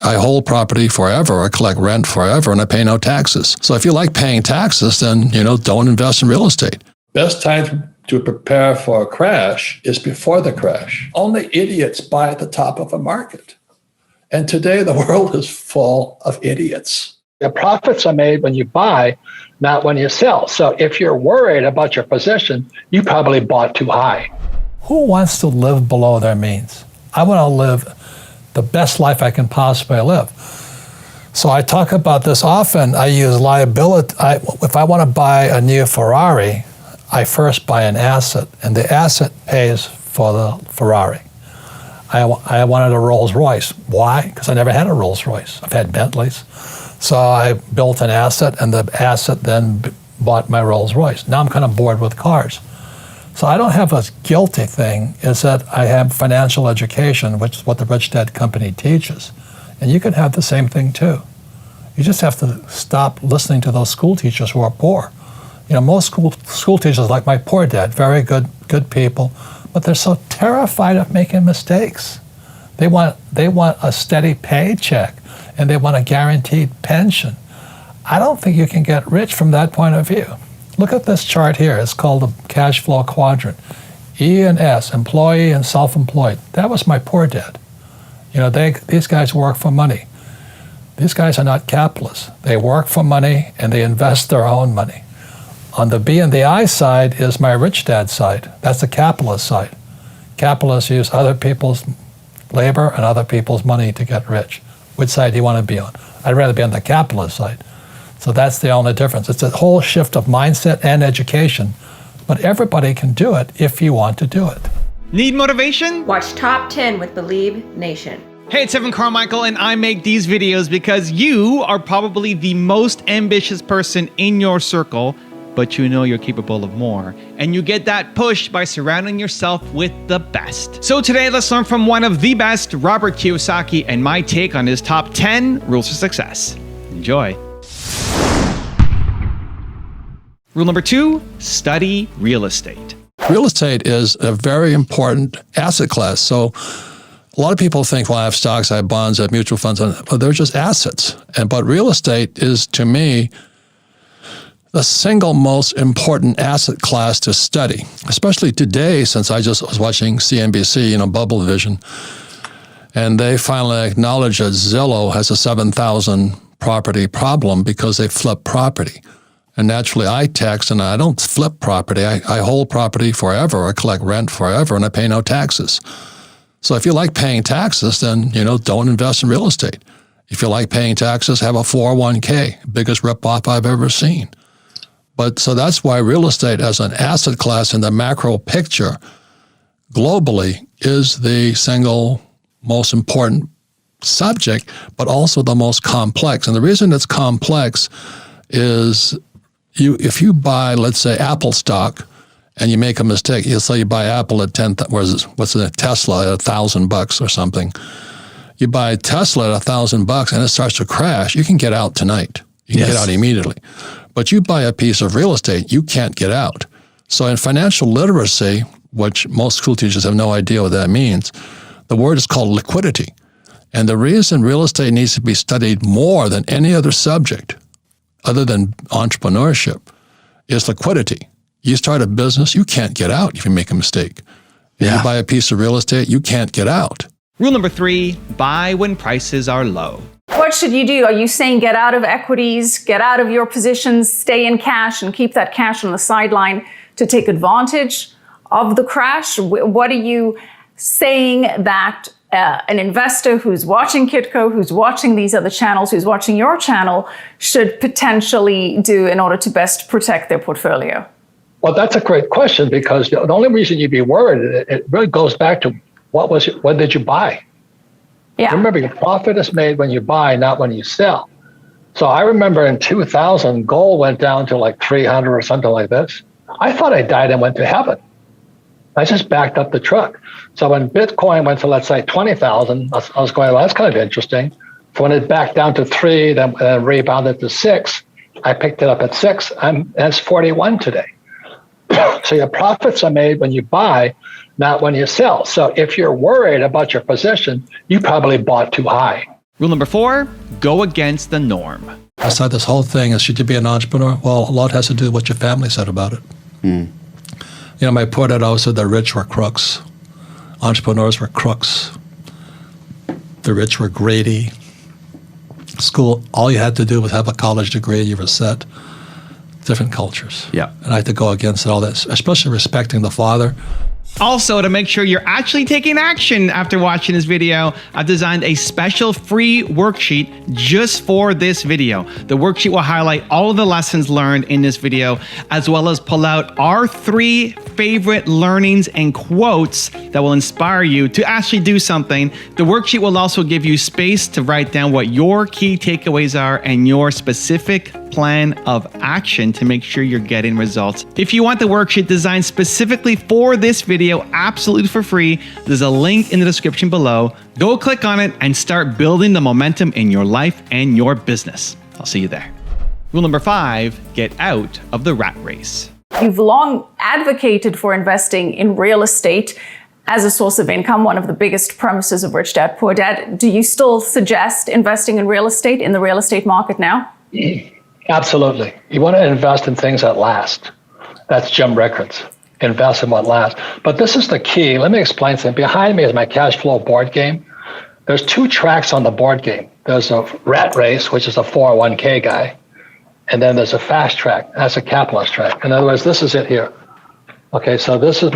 I hold property forever, I collect rent forever, and I pay no taxes. So if you like paying taxes, then, don't invest in real estate. Best time to prepare for a crash is before the crash. Only idiots buy at the top of a market. And today the world is full of idiots. The profits are made when you buy, not when you sell. So if you're worried about your position, you probably bought too high. Who wants to live below their means? I want to live the best life I can possibly live. So I talk about this often. I use liability. If I want to buy a new Ferrari, I first buy an asset, and the asset pays for the Ferrari. I wanted a Rolls Royce. Why? Because I never had a Rolls Royce. I've had Bentleys. So I built an asset, and the asset then bought my Rolls Royce. Now I'm kind of bored with cars. So I don't have a guilty thing, is that I have financial education, which is what the Rich Dad Company teaches. And you can have the same thing too. You just have to stop listening to those school teachers who are poor. Most school teachers, like my poor dad, very good people, but they're so terrified of making mistakes. They want a steady paycheck, and they want a guaranteed pension. I don't think you can get rich from that point of view. Look at this chart here. It's called the cash flow quadrant. E and S, employee and self-employed. That was my poor dad. These guys work for money. These guys are not capitalists. They work for money, and they invest their own money. On the B and the I side is my rich dad side. That's the capitalist side. Capitalists use other people's labor and other people's money to get rich. Which side do you want to be on? I'd rather be on the capitalist side. So that's the only difference. It's a whole shift of mindset and education, but everybody can do it if you want to do it. Need motivation? Watch Top 10 with Believe Nation. Hey, it's Evan Carmichael, and I make these videos because you are probably the most ambitious person in your circle, but you know you're capable of more. And you get that push by surrounding yourself with the best. So today, let's learn from one of the best, Robert Kiyosaki, and my take on his top 10 rules for success. Enjoy. Rule number 2, study real estate. Real estate is a very important asset class. So a lot of people think, well, I have stocks, I have bonds, I have mutual funds, but they're just assets. But real estate is, to me, the single most important asset class to study, especially today, since I just was watching CNBC, Bubble Vision, and they finally acknowledged that Zillow has a 7,000 property problem because they flip property. And naturally, I tax, and I don't flip property. I hold property forever, I collect rent forever, and I pay no taxes. So if you like paying taxes, then, don't invest in real estate. If you like paying taxes, have a 401k, biggest ripoff I've ever seen. But so that's why real estate as an asset class in the macro picture globally is the single most important subject, but also the most complex. And the reason it's complex is if you buy, let's say, Apple stock, and you make a mistake, let's say you buy Apple at Tesla at $1,000 or something. You buy Tesla at $1,000 and it starts to crash, you can get out tonight. You can get out immediately. But you buy a piece of real estate, you can't get out. So in financial literacy, which most school teachers have no idea what that means, the word is called liquidity. And the reason real estate needs to be studied more than any other subject, other than entrepreneurship, is liquidity. You start a business, you can't get out if you make a mistake. If you buy a piece of real estate, you can't get out. Rule number 3, buy when prices are low. What should you do? Are you saying get out of equities, get out of your positions, stay in cash and keep that cash on the sideline to take advantage of the crash? What are you saying that an investor who's watching Kitco, who's watching these other channels, who's watching your channel, should potentially do in order to best protect their portfolio? Well, that's a great question, because the only reason you'd be worried, it really goes back to when did you buy? Yeah. Remember, your profit is made when you buy, not when you sell. So I remember in 2000, gold went down to like 300 or something like this. I thought I died and went to heaven. I just backed up the truck. So when Bitcoin went to, let's say, 20,000, I was going, well, that's kind of interesting. So when it backed down to 3, then rebounded to 6, I picked it up at 6, and it's 41 today. So your profits are made when you buy, not when you sell. So if you're worried about your position, you probably bought too high. Rule number 4, go against the norm. I said this whole thing is, should you be an entrepreneur? Well, a lot has to do with what your family said about it. You know, my poor dad always said the rich were crooks. Entrepreneurs were crooks. The rich were greedy. School, all you had to do was have a college degree and you were set. Different cultures. Yeah. And I had to go against all that, especially respecting the father. Also, to make sure you're actually taking action after watching this video, I've designed a special free worksheet just for this video. The worksheet will highlight all of the lessons learned in this video, as well as pull out our 3 favorite learnings and quotes that will inspire you to actually do something. The worksheet will also give you space to write down what your key takeaways are and your specific plan of action to make sure you're getting results. If you want the worksheet designed specifically for this video, absolutely for free, there's a link in the description below. Go click on it and start building the momentum in your life and your business. I'll see you there. Rule number 5, get out of the rat race. You've long advocated for investing in real estate as a source of income, one of the biggest premises of Rich Dad, Poor Dad. Do you still suggest investing in real estate, in the real estate market now? Absolutely. You want to invest in things that last. That's Jim Rickards. Invest in what lasts. But this is the key. Let me explain something. Behind me is my cash flow board game. There's 2 tracks on the board game. There's a rat race, which is a 401k guy. And then there's a fast track. That's a capitalist track. In other words, this is it here. Okay, so this is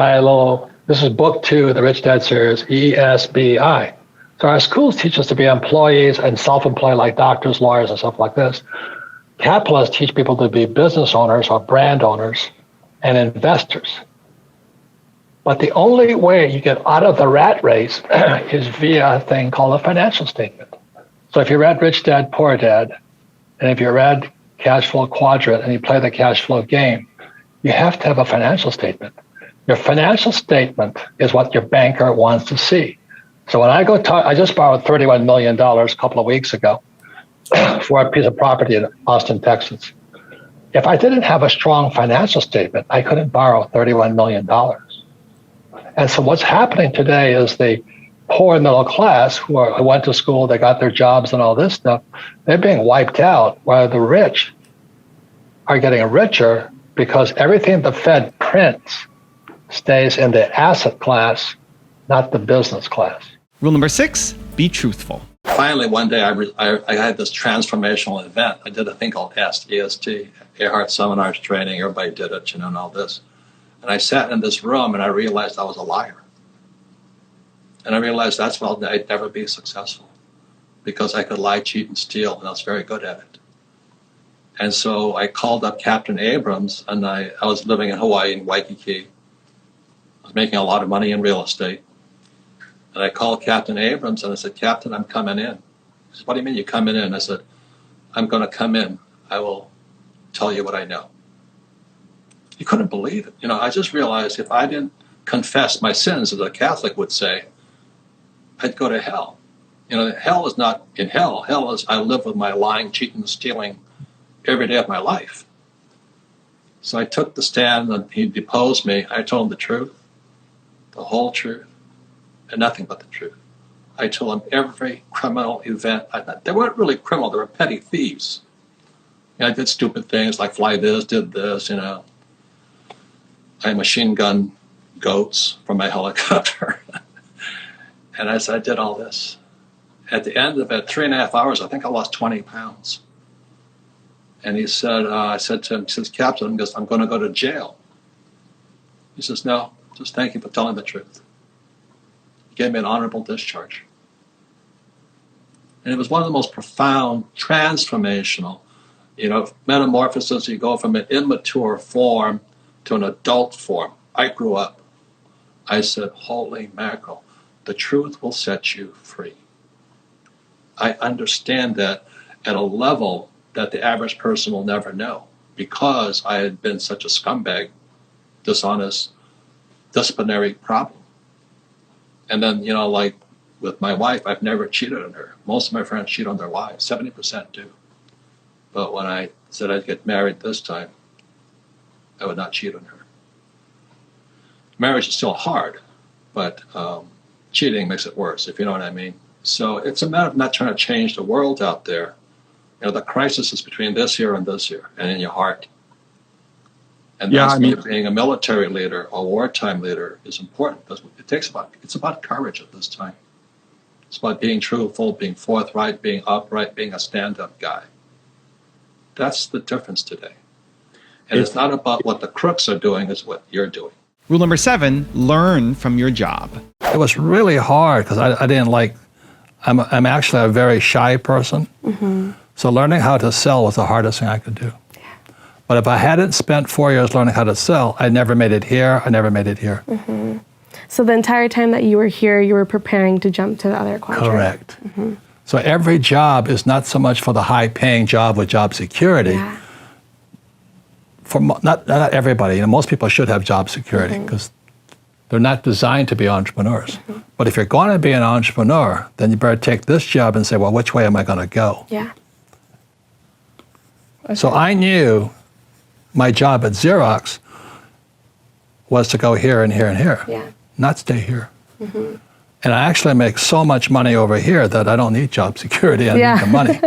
this is book 2 of the Rich Dad series, ESBI. So our schools teach us to be employees and self-employed like doctors, lawyers, and stuff like this. Capitalists teach people to be business owners or brand owners and investors. But the only way you get out of the rat race is via a thing called a financial statement. So if you read Rich Dad, Poor Dad, and if you read Cash Flow Quadrant and you play the cash flow game, you have to have a financial statement. Your financial statement is what your banker wants to see. So when I go talk, I just borrowed $31 million a couple of weeks ago for a piece of property in Austin, Texas. If I didn't have a strong financial statement, I couldn't borrow $31 million. And so what's happening today is the poor middle class who went to school, they got their jobs and all this stuff, they're being wiped out, while the rich are getting richer because everything the Fed prints stays in the asset class, not the business class. Rule number 6, be truthful. Finally, one day I had this transformational event. I did a thing called EST, Earhart Seminars Training. Everybody did it, and all this. And I sat in this room and I realized I was a liar. And I realized that's why I'd never be successful, because I could lie, cheat, and steal, and I was very good at it. And so I called up Captain Abrams, and I was living in Hawaii, in Waikiki. I was making a lot of money in real estate. And I called Captain Abrams, and I said, Captain, I'm coming in. He said, what do you mean you're coming in? I said, I'm going to come in. I will tell you what I know. He couldn't believe it. I just realized if I didn't confess my sins, as a Catholic would say, I'd go to hell. Hell is not in hell. Hell is I live with my lying, cheating, stealing every day of my life. So I took the stand, and he deposed me. I told him the truth, the whole truth, and nothing but the truth. I told him every criminal event. They weren't really criminal. They were petty thieves. I did stupid things like fly this, did this, I machine gun goats from my helicopter. And I said, I did all this. At the end of it, 3.5 hours, I think I lost 20 pounds. And he said, I said to him, he says, Captain, he goes, I'm going to go to jail. He says, no, just thank you for telling the truth. He gave me an honorable discharge. And it was one of the most profound, transformational, metamorphosis. You go from an immature form to an adult form. I grew up. I said, holy mackerel, the truth will set you free. I understand that at a level that the average person will never know, because I had been such a scumbag, dishonest, disciplinary problem. And then, like with my wife, I've never cheated on her. Most of my friends cheat on their wives, 70% do. But when I said I'd get married this time, I would not cheat on her. Marriage is still hard, but cheating makes it worse, if you know what I mean. So it's a matter of not trying to change the world out there. You know, the crisis is between this here and in your heart. And that's why being a military leader or wartime leader is important, because it's about courage at this time. It's about being truthful, being forthright, being upright, being a stand-up guy. That's the difference today. And it's not about what the crooks are doing, it's what you're doing. Rule number 7, learn from your job. It was really hard because I didn't like, I'm actually a very shy person. So learning how to sell was the hardest thing I could do. But if I hadn't spent 4 years learning how to sell, I never made it here, I never made it here. So the entire time that you were here, you were preparing to jump to the other quadrant. Correct. So every job is not so much for the high-paying job with job security. For not everybody. You know, most people should have job security because they're not designed to be entrepreneurs. But if you're going to be an entrepreneur, then you better take this job and say, well, which way am I going to go? So I knew my job at Xerox was to go here and here and here, not stay here. And I actually make so much money over here that I don't need job security, I need the money.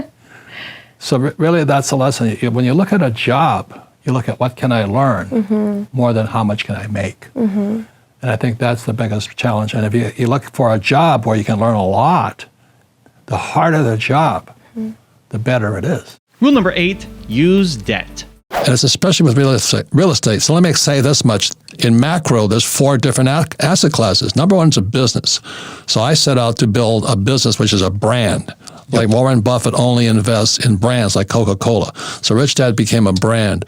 So really that's the lesson. When you look at a job, you look at what can I learn more than how much can I make. And I think that's the biggest challenge. And if you look for a job where you can learn a lot, the harder the job, the better it is. Rule number 8, use debt. And it's especially with real estate. So let me say this much. In macro, there's 4 different asset classes. Number 1 is a business. So I set out to build a business which is a brand. Like Warren Buffett only invests in brands like Coca-Cola. So Rich Dad became a brand.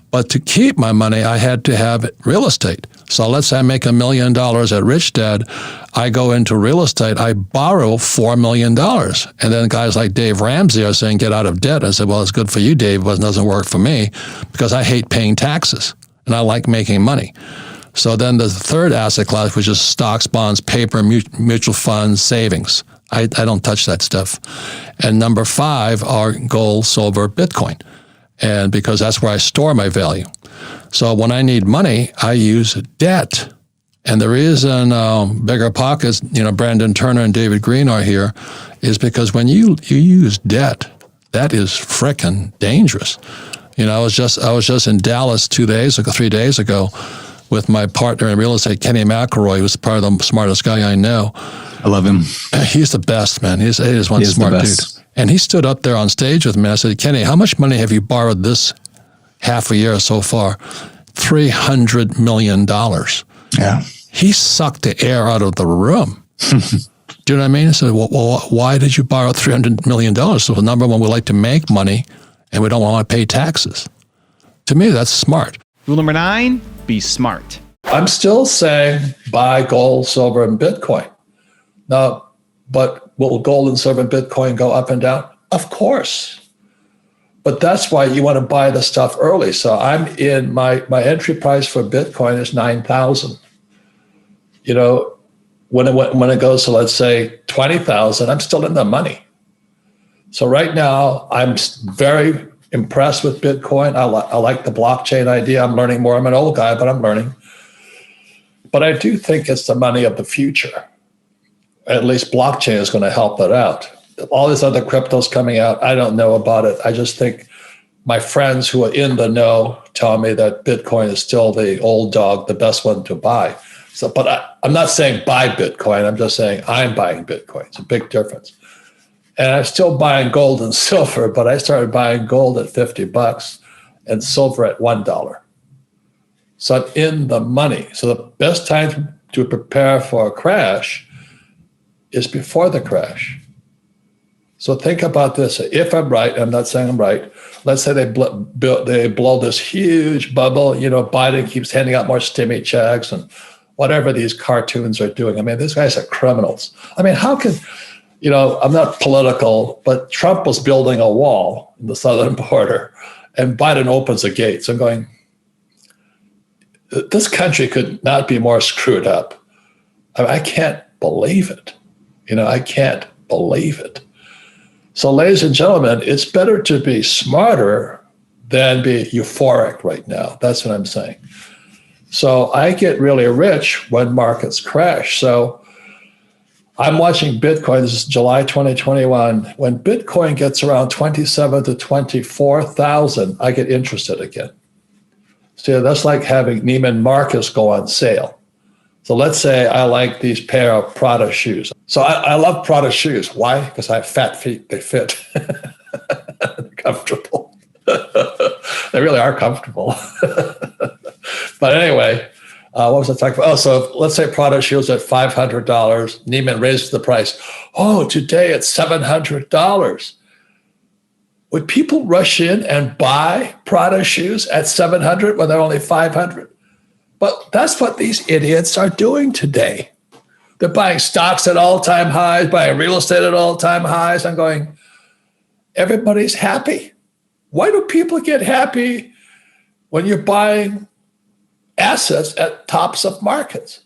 But to keep my money, I had to have real estate. So let's say I make $1 million at Rich Dad. I go into real estate, I borrow $4 million. And then guys like Dave Ramsey are saying, get out of debt. I said, well, it's good for you, Dave, but it doesn't work for me because I hate paying taxes and I like making money. So then the third asset class, which is stocks, bonds, paper, mutual funds, savings. I don't touch that stuff. And number 5 are gold, silver, Bitcoin. And because that's where I store my value. So when I need money, I use debt. And the reason Bigger Pockets, Brandon Turner and David Green are here is because when you use debt, that is frickin' dangerous. I was just in Dallas 3 days ago with my partner in real estate, Kenny McElroy, who's part of the smartest guy I know. I love him. He's the best, man. He is one smart dude. And he stood up there on stage with me. I said, Kenny, how much money have you borrowed this half a year so far? $300 million. Yeah. He sucked the air out of the room. Do you know what I mean? I said, well, why did you borrow $300 million? So number 1, we like to make money and we don't want to pay taxes. To me, that's smart. Rule number 9, be smart. I'm still saying buy gold, silver, and Bitcoin. Now, but will gold and silver and Bitcoin go up and down? Of course. But that's why you want to buy the stuff early. So I'm in my entry price for Bitcoin is 9,000. When it goes to, let's say, 20,000, I'm still in the money. So right now, I'm very impressed with Bitcoin. I like the blockchain idea. I'm learning more. I'm an old guy, but I'm learning. But I do think it's the money of the future. At least blockchain is going to help it out. All these other cryptos coming out, I don't know about it. I just think my friends who are in the know tell me that Bitcoin is still the old dog, the best one to buy. So, but I'm not saying buy Bitcoin. I'm just saying I'm buying Bitcoin. It's a big difference. And I'm still buying gold and silver, but I started buying gold at $50 and silver at $1. So I'm in the money. So the best time to prepare for a crash is before the crash. So think about this. If I'm right, I'm not saying I'm right. Let's say they blow this huge bubble. Biden keeps handing out more stimmy checks and whatever these cartoons are doing. I mean, these guys are criminals. I mean, how can, I'm not political, but Trump was building a wall in the southern border and Biden opens the gates. I'm going, this country could not be more screwed up. I can't believe it. I can't believe it. So, ladies and gentlemen, it's better to be smarter than be euphoric right now. That's what I'm saying. So I get really rich when markets crash. So I'm watching Bitcoin. This is July 2021. When Bitcoin gets around 27 to 24,000, I get interested again. So that's like having Neiman Marcus go on sale. So let's say I like these pair of Prada shoes. So I love Prada shoes. Why? Because I have fat feet. They fit. Comfortable. They really are comfortable. But anyway, what was I talking about? Oh, so let's say Prada shoes at $500. Neiman raises the price. Oh, today it's $700. Would people rush in and buy Prada shoes at $700 when they're only $500? But that's what these idiots are doing today. They're buying stocks at all-time highs, buying real estate at all-time highs. I'm going, everybody's happy. Why do people get happy when you're buying assets at tops of markets?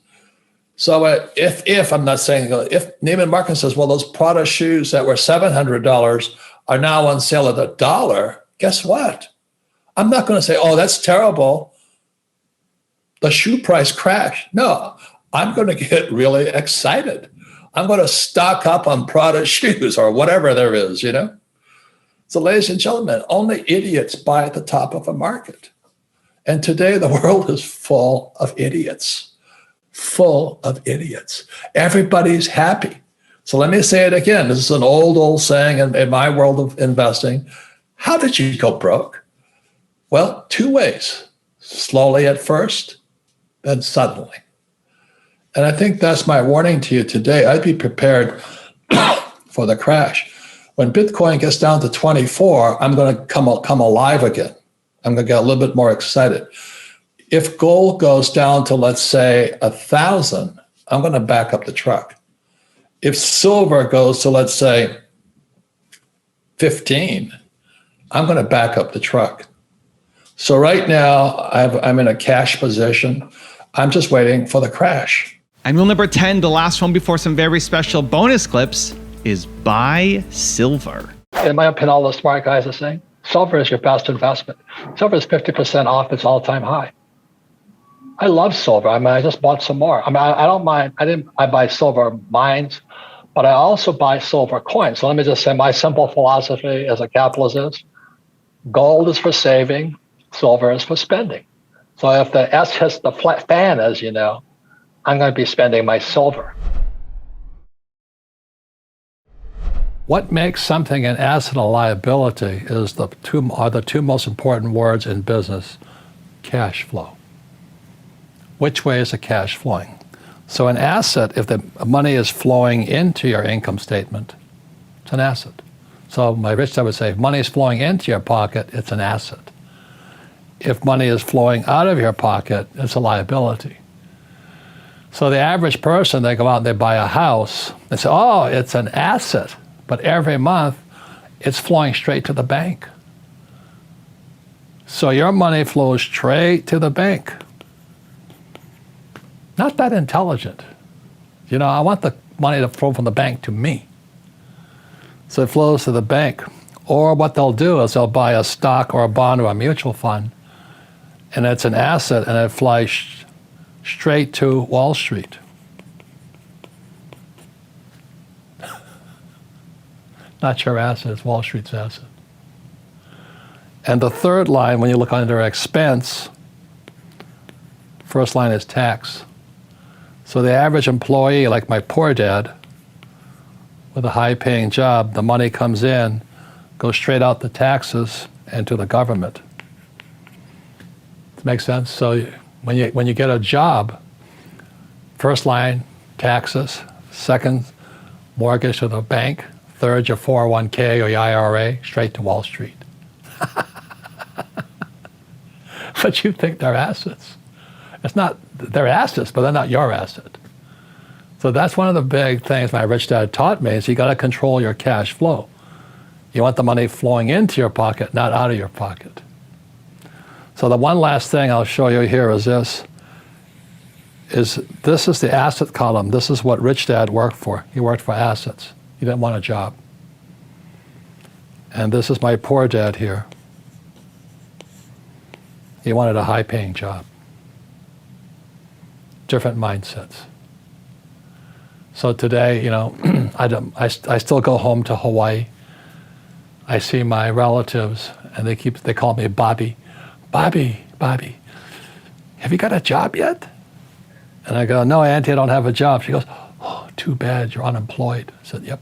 So if I'm not saying, if Neiman Marcus says, well, those Prada shoes that were $700 are now on sale at $1, guess what? I'm not going to say, oh, that's terrible. The shoe price crashed. No, I'm going to get really excited. I'm going to stock up on Prada shoes or whatever there is, you know? So ladies and gentlemen, only idiots buy at the top of a market. And today the world is full of idiots, full of idiots. Everybody's happy. So let me say it again. This is an old saying in my world of investing. How did you go broke? Well, two ways. Slowly at first, then suddenly. And I think that's my warning to you today. I'd be prepared for the crash. When Bitcoin gets down to 24, I'm going to come alive again. I'm going to get a little bit more excited. If gold goes down to, let's say, 1,000, I'm going to back up the truck. If silver goes to, let's say, 15, I'm going to back up the truck. So right now, I'm in a cash position. I'm just waiting for the crash. And rule number 10, the last one before some very special bonus clips, is buy silver. In my opinion, all the smart guys are saying, silver is your best investment. Silver is 50% off its all-time high. I love silver. I mean, I just bought some more. I mean, I don't mind. I buy silver mines, but I also buy silver coins. So let me just say my simple philosophy as a capitalist is, gold is for saving, silver is for spending. So if the S hits the fan, as you know, I'm going to be spending my silver. What makes something an asset or liability is the two most important words in business: cash flow. Which way is the cash flowing? So an asset, if the money is flowing into your income statement, it's an asset. So my rich dad would say, if money is flowing into your pocket, it's an asset. If money is flowing out of your pocket, it's a liability. So the average person, they go out and they buy a house, they say, oh, it's an asset. But every month, it's flowing straight to the bank. So your money flows straight to the bank. Not that intelligent. You know, I want the money to flow from the bank to me. So it flows to the bank. Or what they'll do is they'll buy a stock or a bond or a mutual fund, and it's an asset, and it flies straight to Wall Street. Not your asset, it's Wall Street's asset. And the third line, when you look under expense, first line is tax. So the average employee, like my poor dad, with a high-paying job, the money comes in, goes straight out the taxes and to the government. Does that make sense? So when you get a job, first line, taxes, second, mortgage to the bank, third, your 401k or your IRA, straight to Wall Street. But you think they're assets. It's not, they're assets, but they're not your asset. So that's one of the big things my rich dad taught me is you got to control your cash flow. You want the money flowing into your pocket, not out of your pocket. So the one last thing I'll show you here is this is the asset column. This is what rich dad worked for. He worked for assets. He didn't want a job. And this is my poor dad here. He wanted a high-paying job. Different mindsets. So today, you know, I still go home to Hawaii. I see my relatives, and they call me Bobby. Bobby, have you got a job yet? And I go, no, Auntie, I don't have a job. She goes, oh, too bad, you're unemployed. I said, yep.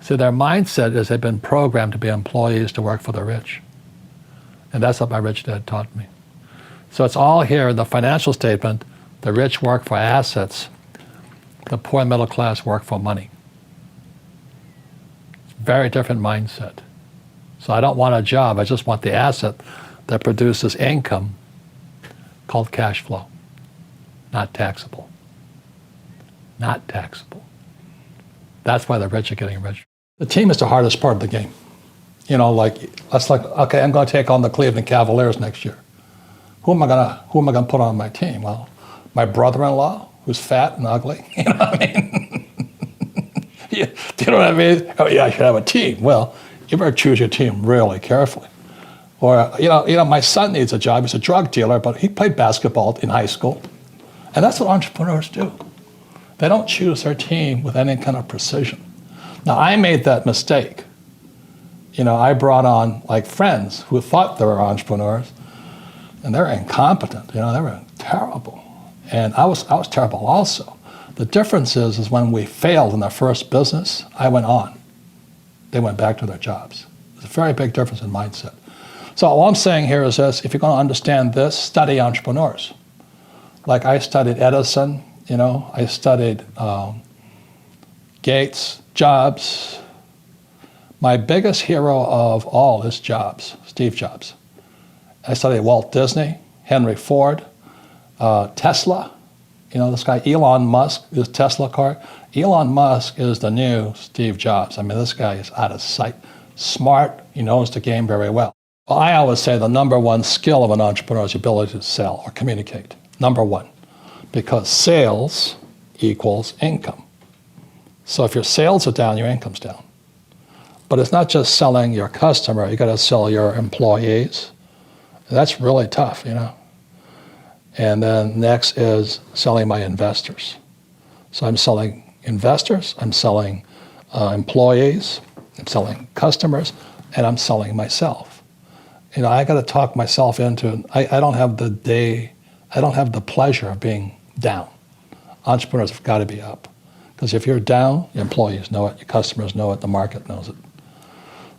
So their mindset is they've been programmed to be employees to work for the rich. And that's what my rich dad taught me. So it's all here in the financial statement. The rich work for assets. The poor and middle class work for money. Very different mindset. So I don't want a job. I just want the asset that produces income called cash flow. Not taxable. Not taxable. That's why the rich are getting rich. The team is the hardest part of the game. You know, okay, I'm going to take on the Cleveland Cavaliers next year. Who am I going to put on my team? Well, my brother-in-law, who's fat and ugly. You know what I mean? Yeah, do you know what I mean? Oh yeah, I should have a team. Well, you better choose your team really carefully. Or you know, my son needs a job. He's a drug dealer, but he played basketball in high school, and that's what entrepreneurs do. They don't choose their team with any kind of precision. Now, I made that mistake. You know, I brought on like friends who thought they were entrepreneurs, and they're incompetent. You know, they were terrible, and I was terrible also. The difference is when we failed in our first business, I went on. They went back to their jobs. There's a very big difference in mindset. So all I'm saying here is this: if you're going to understand this, study entrepreneurs. Like I studied Edison. You know, I studied Gates, Jobs. My biggest hero of all is Jobs, Steve Jobs. I studied Walt Disney, Henry Ford, Tesla. You know, this guy Elon Musk, this Tesla car. Elon Musk is the new Steve Jobs. I mean, this guy is out of sight. Smart, he knows the game very well. Well, I always say the number one skill of an entrepreneur is the ability to sell or communicate. Number one. Because sales equals income. So if your sales are down, your income's down. But it's not just selling your customer, you gotta sell your employees. That's really tough, you know. And then next is selling my investors. So I'm selling investors, I'm selling employees, I'm selling customers, and I'm selling myself. You know, I gotta talk myself into, I don't have the pleasure of being down. Entrepreneurs have got to be up. Because if you're down, your employees know it, your customers know it, the market knows it.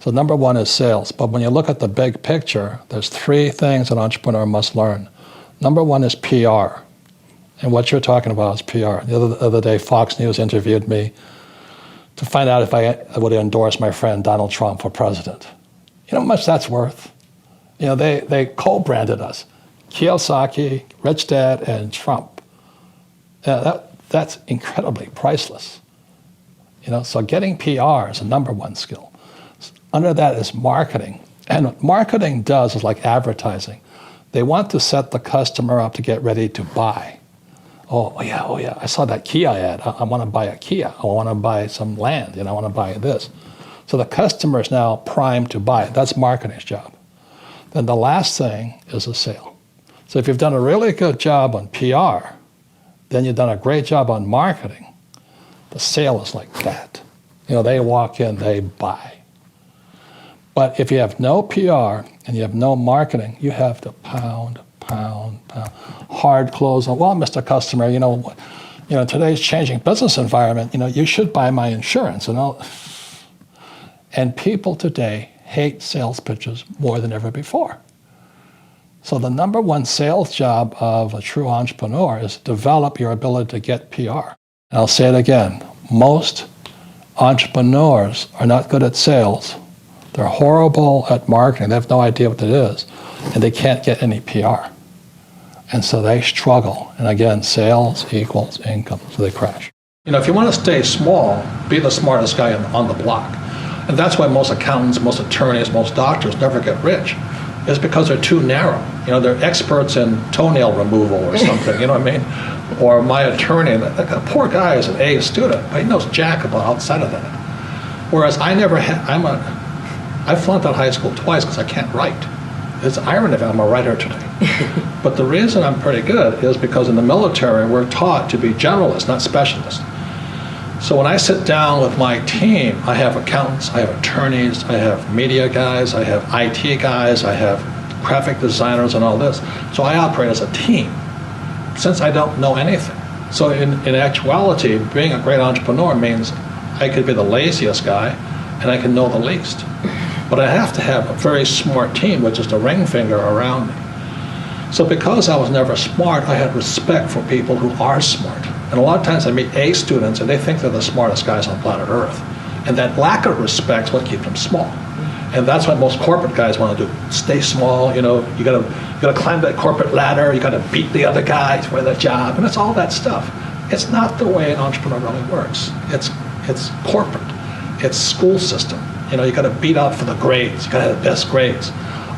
So number one is sales. But when you look at the big picture, there's three things an entrepreneur must learn. Number one is PR. And what you're talking about is PR. The other day, Fox News interviewed me to find out if I would endorse my friend Donald Trump for president. You know how much that's worth? You know, they co-branded us. Kiyosaki, Rich Dad, and Trump. That's incredibly priceless. You know, so getting PR is a number one skill. Under that is marketing. And what marketing does is like advertising. They want to set the customer up to get ready to buy. Oh yeah, I saw that Kia ad. I want to buy a Kia. I want to buy some land, I want to buy this. So the customer is now primed to buy. That's marketing's job. Then the last thing is a sale. So if you've done a really good job on PR, then you've done a great job on marketing. The sale is like that. You know, they walk in, they buy. But if you have no PR and you have no marketing, you have to pound, hard close. Well, Mr. Customer, you know, today's changing business environment, you should buy my insurance. And people today hate sales pitches more than ever before. So the number one sales job of a true entrepreneur is to develop your ability to get PR. And I'll say it again, most entrepreneurs are not good at sales. They're horrible at marketing. They have no idea what it is, and they can't get any PR. And so they struggle. And again, sales equals income, so they crash. If you want to stay small, be the smartest guy on the block. And that's why most accountants, most attorneys, most doctors never get rich. It's because they're too narrow. They're experts in toenail removal or something, you know what I mean? Or my attorney, that poor guy is an A student, but he knows jack about outside of that. Whereas I never had, I flunked out of high school twice because I can't write. it's irony that I'm a writer today. But the reason I'm pretty good is because in the military, we're taught to be generalists, not specialists. So when I sit down with my team, I have accountants, I have attorneys, I have media guys, I have IT guys, I have graphic designers and all this. So I operate as a team, since I don't know anything. So in actuality, being a great entrepreneur means I could be the laziest guy and I can know the least. But I have to have a very smart team with just a ring finger around me. So because I was never smart, I had respect for people who are smart. And a lot of times I meet A students and they think they're the smartest guys on planet Earth. And that lack of respect is what keeps them small. And that's what most corporate guys want to do. Stay small, you gotta climb that corporate ladder, you gotta beat the other guy for the job, and it's all that stuff. It's not the way an entrepreneur really works. It's corporate. It's school system. You gotta beat out for the grades, you gotta have the best grades.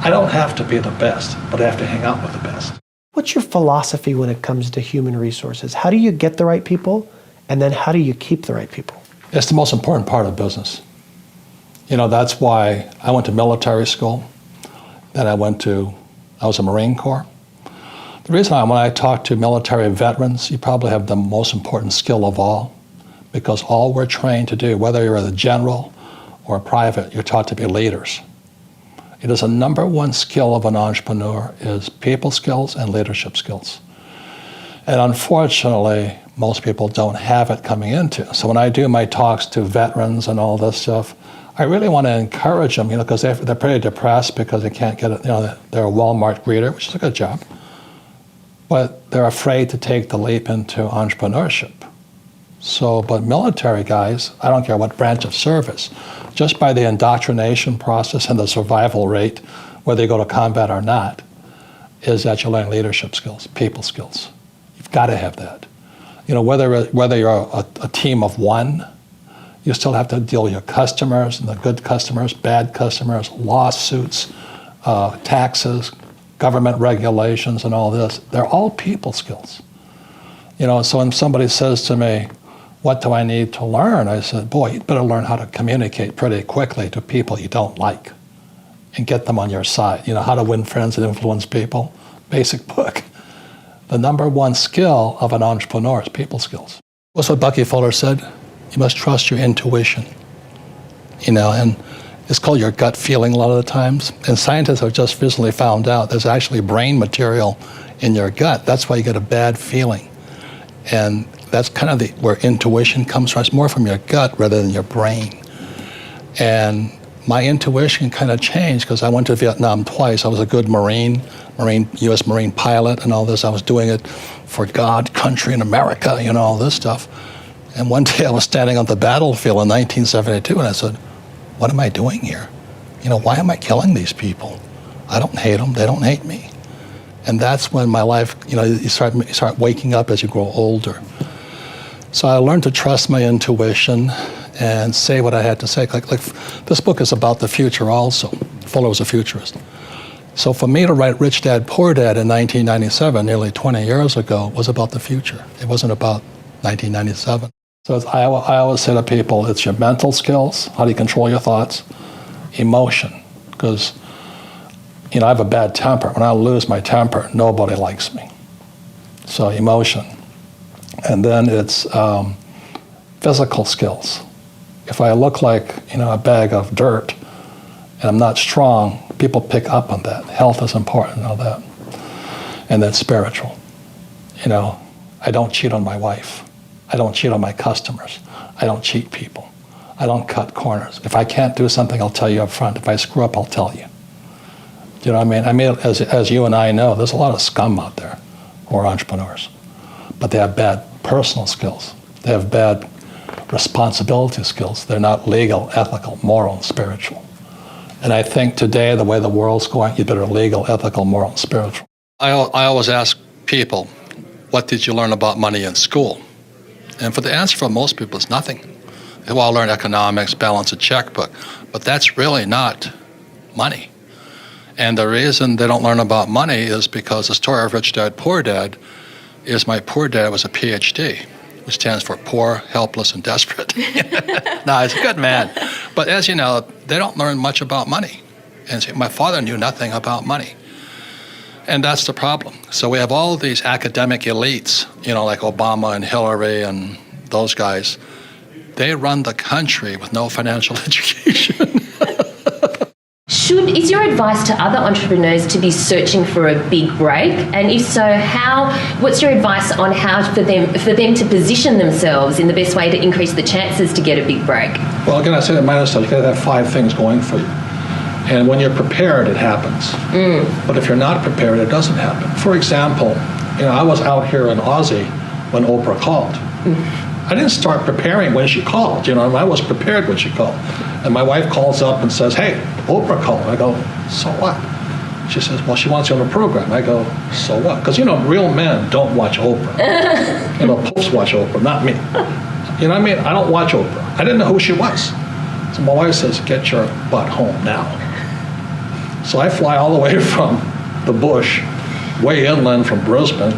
I don't have to be the best, but I have to hang out with the best. What's your philosophy when it comes to human resources? How do you get the right people, and then how do you keep the right people? It's the most important part of business. That's why I went to military school. Then I was a Marine Corps. The reason when I talk to military veterans, you probably have the most important skill of all, because all we're trained to do, whether you're a general or a private, you're taught to be leaders. It is a number one skill of an entrepreneur is people skills and leadership skills. And unfortunately, most people don't have it coming into. So when I do my talks to veterans and all this stuff, I really want to encourage them, because they're pretty depressed because they can't get it. They're a Walmart greeter, which is a good job, but they're afraid to take the leap into entrepreneurship. But military guys, I don't care what branch of service, just by the indoctrination process and the survival rate, whether you go to combat or not, is that you learn leadership skills, people skills. You've got to have that. Whether you're a team of one, you still have to deal with your customers, and the good customers, bad customers, lawsuits, taxes, government regulations, and all this. They're all people skills. So when somebody says to me, what do I need to learn? I said, boy, you better learn how to communicate pretty quickly to people you don't like and get them on your side. How to win friends and influence people. Basic book. The number one skill of an entrepreneur is people skills. What's what Bucky Fuller said? You must trust your intuition, and it's called your gut feeling a lot of the times. And scientists have just recently found out there's actually brain material in your gut. That's why you get a bad feeling. And that's kind of where intuition comes from. It's more from your gut rather than your brain. And my intuition kind of changed because I went to Vietnam twice. I was a good Marine, U.S. Marine pilot and all this. I was doing it for God, country, and America, all this stuff. And one day I was standing on the battlefield in 1972 and I said, what am I doing here? Why am I killing these people? I don't hate them, they don't hate me. And that's when my life, you start waking up as you grow older. So I learned to trust my intuition and say what I had to say. Like this book is about the future also. Fuller was a futurist. So for me to write Rich Dad, Poor Dad in 1997, nearly 20 years ago, was about the future. It wasn't about 1997. So I always say to people, it's your mental skills, how do you control your thoughts, emotion, because I have a bad temper. When I lose my temper, nobody likes me. So emotion. And then it's physical skills. If I look like a bag of dirt and I'm not strong, people pick up on that. Health is important, all that. And then spiritual. I don't cheat on my wife. I don't cheat on my customers. I don't cheat people. I don't cut corners. If I can't do something, I'll tell you up front. If I screw up, I'll tell you. Do you know what I mean? As you and I know, there's a lot of scum out there who are entrepreneurs. But they have bad personal skills. They have bad responsibility skills. They're not legal, ethical, moral, and spiritual. And I think today, the way the world's going, you better legal, ethical, moral, and spiritual. I always ask people, what did you learn about money in school? And for the answer for most people is nothing. They all learn economics, balance a checkbook, but that's really not money. And the reason they don't learn about money is because the story of Rich Dad, Poor Dad is my poor dad was a PhD, which stands for poor, helpless, and desperate. No, he's a good man. But as you know, they don't learn much about money. And say, my father knew nothing about money. And that's the problem. So we have all these academic elites, like Obama and Hillary and those guys. They run the country with no financial education. Is your advice to other entrepreneurs to be searching for a big break? And if so, what's your advice on how for them to position themselves in the best way to increase the chances to get a big break? Well, again, I say that myself, you got to have 5 things going for you. And when you're prepared, it happens. But if you're not prepared, it doesn't happen. For example, I was out here in Aussie when Oprah called. I didn't start preparing when she called. I was prepared when she called. And my wife calls up and says, hey, Oprah called. I go, so what? She says, well, she wants you on the program. I go, so what? Because, real men don't watch Oprah. Popes watch Oprah, not me. You know what I mean? I don't watch Oprah. I didn't know who she was. So my wife says, get your butt home now. So I fly all the way from the bush, way inland from Brisbane,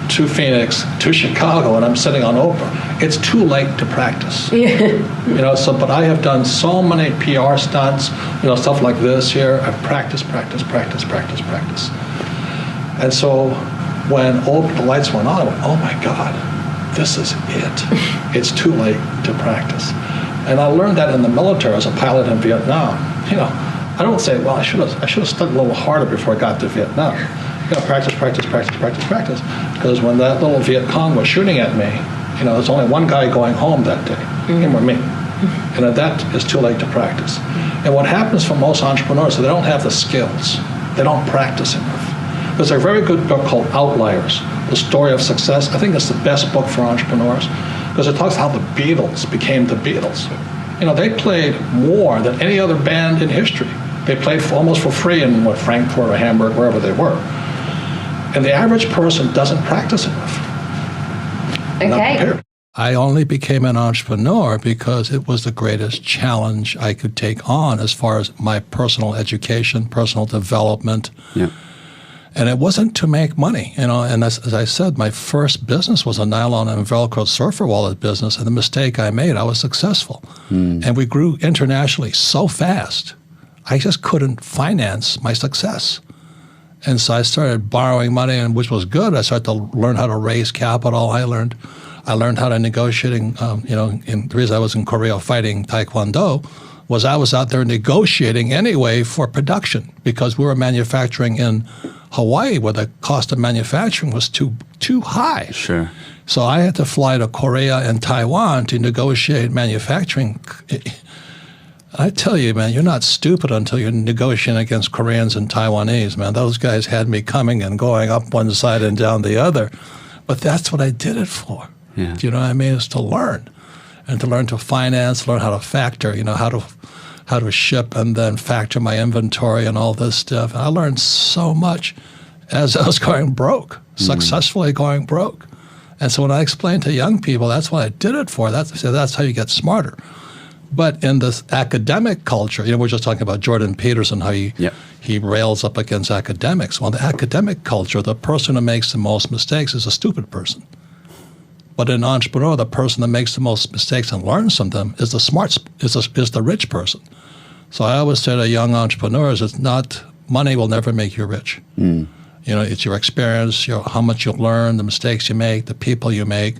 to Phoenix, to Chicago, and I'm sitting on Oprah. It's too late to practice. But I have done so many PR stunts, stuff like this here. I've practiced. And so when the lights went on, I went, oh my God, this is it. It's too late to practice. And I learned that in the military as a pilot in Vietnam. I don't say, well, I should have stuck a little harder before I got to Vietnam. Practice. Because when that little Viet Cong was shooting at me, there's only one guy going home that day, him or me. And that is too late to practice. And what happens for most entrepreneurs is they don't have the skills. They don't practice enough. There's a very good book called Outliers, The Story of Success. I think it's the best book for entrepreneurs because it talks how the Beatles became the Beatles. They played more than any other band in history. They played almost for free in Frankfurt or Hamburg, wherever they were. And the average person doesn't practice enough. Okay. I only became an entrepreneur because it was the greatest challenge I could take on as far as my personal education, personal development. Yeah. And it wasn't to make money, and as I said, my first business was a nylon and Velcro surfer wallet business, and the mistake I made, I was successful. And we grew internationally so fast, I just couldn't finance my success. And so I started borrowing money, and which was good. I started to learn how to raise capital. I learned how to negotiating. The reason I was in Korea fighting Taekwondo was I was out there negotiating anyway for production because we were manufacturing in Hawaii where the cost of manufacturing was too high. Sure. So I had to fly to Korea and Taiwan to negotiate manufacturing. I tell you, man, you're not stupid until you're negotiating against Koreans and Taiwanese, man. Those guys had me coming and going up one side and down the other. But that's what I did it for. Yeah. Do you know what I mean? Is to learn. And to learn to finance, learn how to factor, how to ship and then factor my inventory and all this stuff. And I learned so much as I was going broke, successfully going broke. And so when I explain to young people, that's what I did it for. That's how you get smarter. But in this academic culture, we're just talking about Jordan Peterson, how he rails up against academics. Well, in the academic culture, the person who makes the most mistakes is a stupid person. But in an entrepreneur, the person that makes the most mistakes and learns from them is the rich person. So I always say to young entrepreneurs, it's not money will never make you rich. It's your experience, how much you learn, the mistakes you make, the people you make.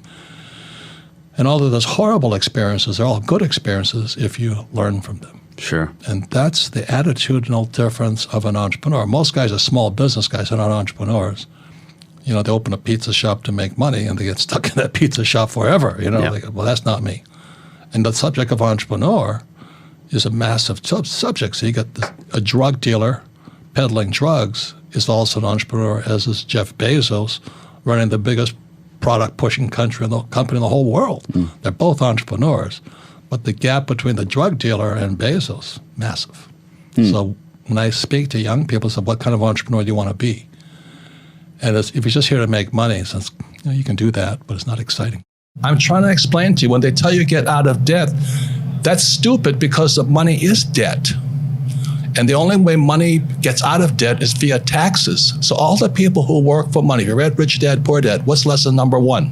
And all of those horrible experiences, they're all good experiences if you learn from them. Sure. And that's the attitudinal difference of an entrepreneur. Most guys are small business guys, they're not entrepreneurs. They open a pizza shop to make money and they get stuck in that pizza shop forever. They go, well, that's not me. And the subject of entrepreneur is a massive subject. So you got a drug dealer peddling drugs is also an entrepreneur, as is Jeff Bezos, running the biggest product-pushing company in the whole world. They're both entrepreneurs. But the gap between the drug dealer and Bezos, massive. So when I speak to young people, I say, what kind of entrepreneur do you want to be? And if you're just here to make money, since you can do that, but it's not exciting. I'm trying to explain to you, when they tell you get out of debt, that's stupid because the money is debt. And the only way money gets out of debt is via taxes. So all the people who work for money, you read Rich Dad, Poor Dad, what's lesson number 1?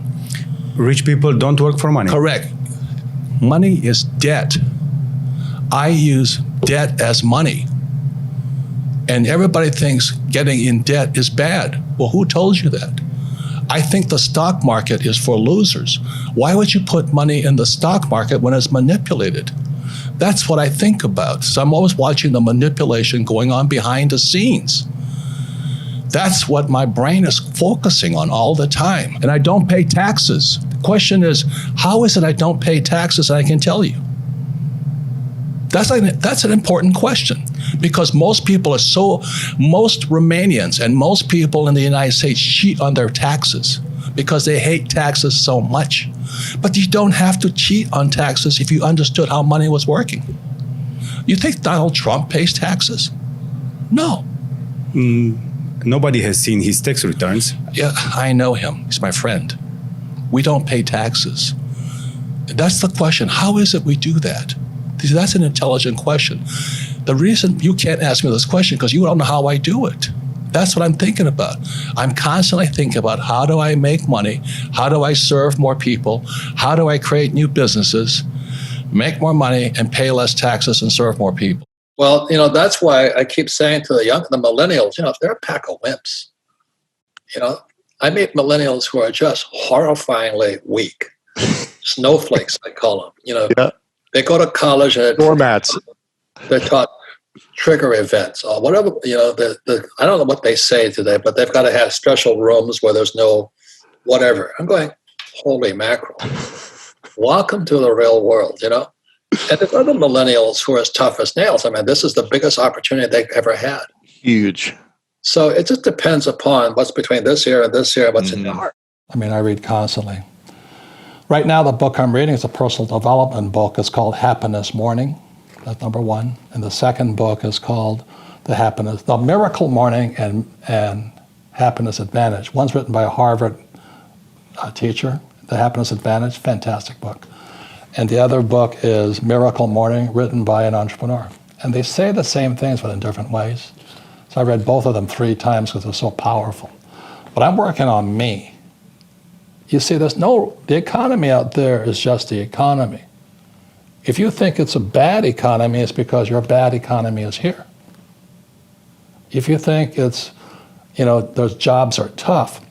Rich people don't work for money. Correct. Money is debt. I use debt as money. And everybody thinks getting in debt is bad. Well, who told you that? I think the stock market is for losers. Why would you put money in the stock market when it's manipulated? That's what I think about. So I'm always watching the manipulation going on behind the scenes. That's what my brain is focusing on all the time. And I don't pay taxes. The question is, how is it I don't pay taxes? And I can tell you. That's an important question, because most Romanians and most people in the United States cheat on their taxes because they hate taxes so much. But you don't have to cheat on taxes if you understood how money was working. You think Donald Trump pays taxes? No. Nobody has seen his tax returns. Yeah, I know him. He's my friend. We don't pay taxes. That's the question. How is it we do that? That's an intelligent question. The reason you can't ask me this question because you don't know how I do it. That's what I'm thinking about. I'm constantly thinking about, how do I make money? How do I serve more people? How do I create new businesses, make more money, and pay less taxes and serve more people? Well, that's why I keep saying to the millennials, they're a pack of wimps. I meet millennials who are just horrifyingly weak. Snowflakes, I call them. Yeah. They go to college and doormats. They're taught trigger events or whatever. I don't know what they say today, but they've got to have special rooms where there's no whatever. I'm going, holy mackerel! Welcome to the real world, And there's other millennials who are as tough as nails. I mean, this is the biggest opportunity they've ever had. Huge. So it just depends upon what's between this year and this year, what's in your heart. I mean, I read constantly. Right now, the book I'm reading is a personal development book. It's called Happiness Morning. That's number one. And the second book is called The Miracle Morning and Happiness Advantage. One's written by a Harvard teacher, The Happiness Advantage, fantastic book. And the other book is Miracle Morning, written by an entrepreneur. And they say the same things, but in different ways. So I read both of them 3 times because they're so powerful. But I'm working on me. You see, the economy out there is just the economy. If you think it's a bad economy, it's because your bad economy is here. If you think it's, those jobs are tough,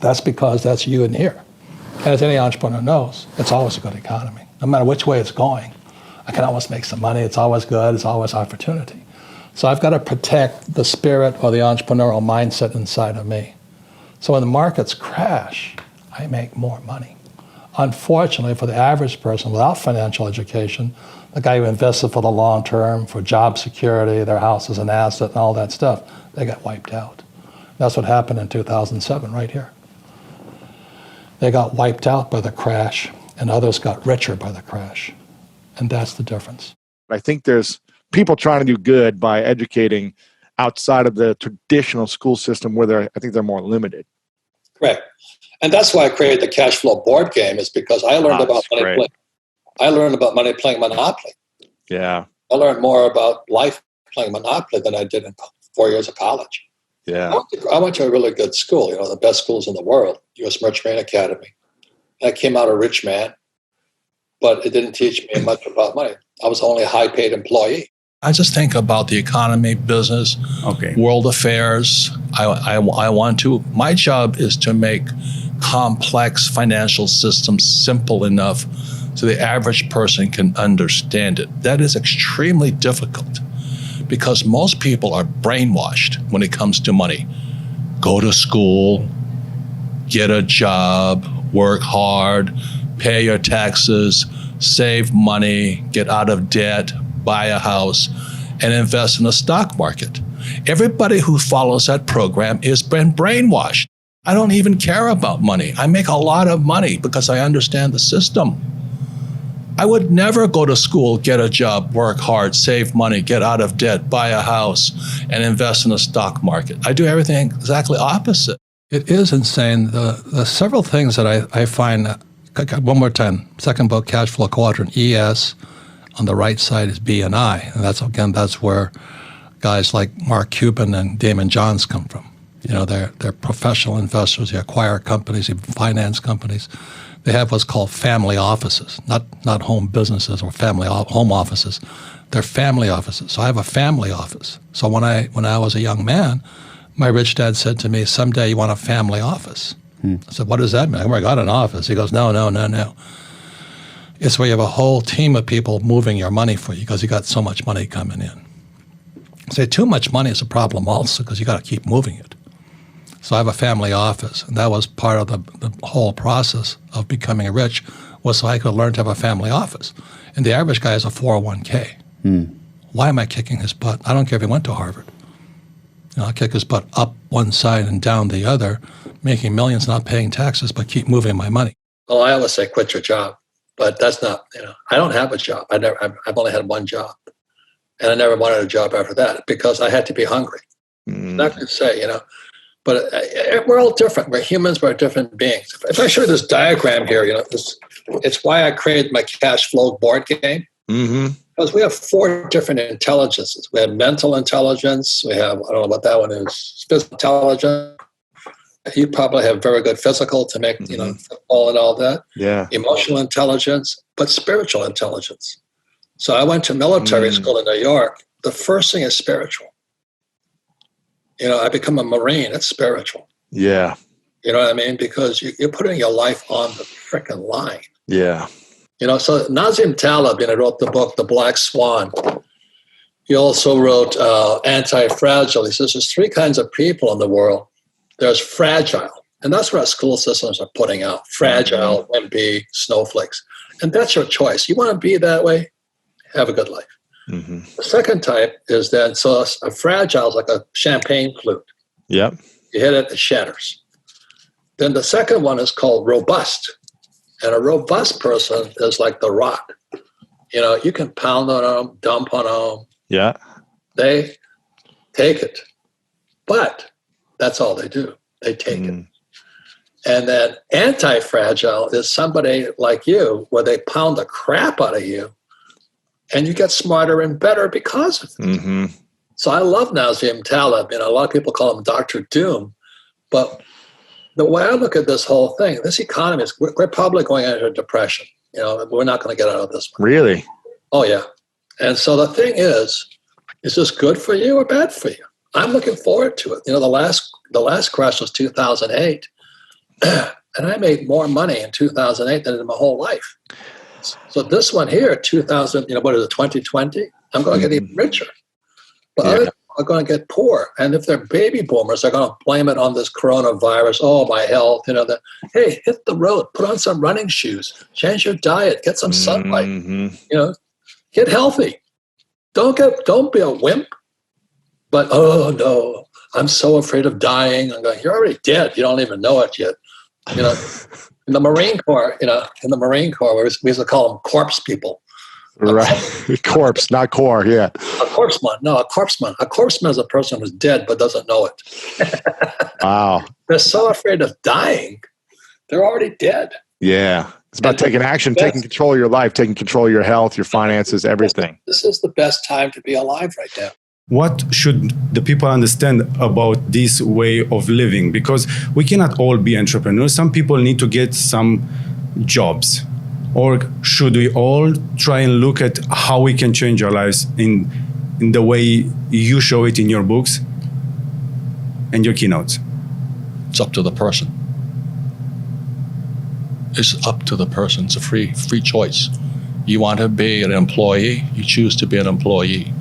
that's because that's you in here. And as any entrepreneur knows, it's always a good economy. No matter which way it's going, I can always make some money. It's always good. It's always opportunity. So I've got to protect the spirit or the entrepreneurial mindset inside of me. So when the markets crash, I make more money. Unfortunately, for the average person without financial education, the guy who invested for the long term, for job security, their house is an asset and all that stuff, they got wiped out. That's what happened in 2007 right here. They got wiped out by the crash, and others got richer by the crash. And that's the difference. I think there's people trying to do good by educating outside of the traditional school system where I think they're more limited. Correct. And that's why I created the cash flow board game, is because I learned about money playing. I learned about money playing Monopoly. Yeah. I learned more about life playing Monopoly than I did in 4 years of college. Yeah. I went to a really good school, the best schools in the world, U.S. Merchant Marine Academy. And I came out a rich man, but it didn't teach me much about money. I was only a high-paid employee. I just think about the economy, business, world affairs. My job is to make complex financial systems simple enough so the average person can understand it. That is extremely difficult because most people are brainwashed when it comes to money. Go to school, get a job, work hard, pay your taxes, save money, get out of debt, buy a house, and invest in the stock market. Everybody who follows that program has been brainwashed. I don't even care about money. I make a lot of money because I understand the system. I would never go to school, get a job, work hard, save money, get out of debt, buy a house, and invest in the stock market. I do everything exactly opposite. It is insane. The several things that I find, one more time, second book, Cash Flow Quadrant, ES. On the right side is B and I. And that's where guys like Mark Cuban and Damon Johns come from. You know, they're professional investors. They acquire companies, they finance companies. They have what's called family offices, not home businesses or home offices. They're family offices. So I have a family office. So when I was a young man, my rich dad said to me, someday you want a family office. I said, what does that mean? I got an office. He goes, no. It's where you have a whole team of people moving your money for you because you got so much money coming in. Say too much money is a problem also because you got to keep moving it. So I have a family office, and that was part of the whole process of becoming rich was so I could learn to have a family office. And the average guy has a 401k. Why am I kicking his butt? I don't care if he went to Harvard. You know, I kick his butt up one side and down the other, making millions, not paying taxes, but keep moving my money. Well, I always say quit your job, but that's not, I don't have a job. I've only had one job. And I never wanted a job after that because I had to be hungry. Not to say, but we're all different. We're humans. We're different beings. If I show you this diagram here, it's why I created my cash flow board game. Because we have 4 different intelligences. We have mental intelligence. We have, I don't know what that one is, physical intelligence. You probably have very good physical to make, football and all that. Yeah. Emotional intelligence, but spiritual intelligence. So I went to military school in New York. The first thing is spiritual. I become a Marine. It's spiritual. Yeah. You know what I mean? Because you're putting your life on the frickin' line. Yeah. So Nassim Taleb, wrote the book, The Black Swan. He also wrote Anti-Fragile. He says there's 3 kinds of people in the world. There's fragile, and that's what our school systems are putting out. Fragile, wimpy, snowflakes. And that's your choice. You want to be that way? Have a good life. The second type is then, so a fragile is like a champagne flute. Yep. You hit it, it shatters. Then the second one is called robust. And a robust person is like the rock. You can pound on them, dump on them. Yeah. They take it. But that's all they do. They take it. And then anti-fragile is somebody like you where they pound the crap out of you and you get smarter and better because of it. So I love Nassim Taleb. A lot of people call him Dr. Doom. But the way I look at this whole thing, this economy is, we're probably going into a depression. We're not going to get out of this one. Really? Oh, yeah. And so the thing is this good for you or bad for you? I'm looking forward to it. The last crash was 2008. And I made more money in 2008 than in my whole life. So this one here, 2000, what is it, 2020? I'm going to get even richer. But other people are going to get poor. And if they're baby boomers, they're going to blame it on this coronavirus. Oh, my health, hey, hit the road, put on some running shoes, change your diet, get some sunlight, get healthy. Don't be a wimp. But, oh, no, I'm so afraid of dying. I'm going, you're already dead. You don't even know it yet. In the Marine Corps, we used to call them corpse people. Right. Corpse, not core, yeah. A corpseman. No, a corpseman. A corpseman is a person who's dead but doesn't know it. Wow. They're so afraid of dying, they're already dead. Yeah. It's about taking action, taking control of your life, taking control of your health, your finances, everything. This is the best time to be alive right now. What should the people understand about this way of living? Because we cannot all be entrepreneurs. Some people need to get some jobs. Or should we all try and look at how we can change our lives in the way you show it in your books and your keynotes? It's up to the person. It's up to the person. It's a free choice. You want to be an employee, you choose to be an employee.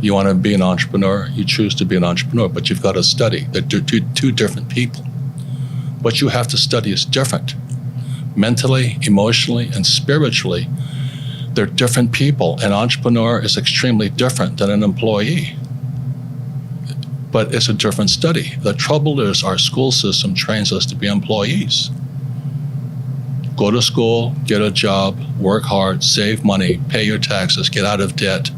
You want to be an entrepreneur, you choose to be an entrepreneur, but you've got to study. They're two different people. What you have to study is different. Mentally, emotionally, and spiritually, they're different people. An entrepreneur is extremely different than an employee. But it's a different study. The trouble is our school system trains us to be employees. Go to school, get a job, work hard, save money, pay your taxes, get out of debt,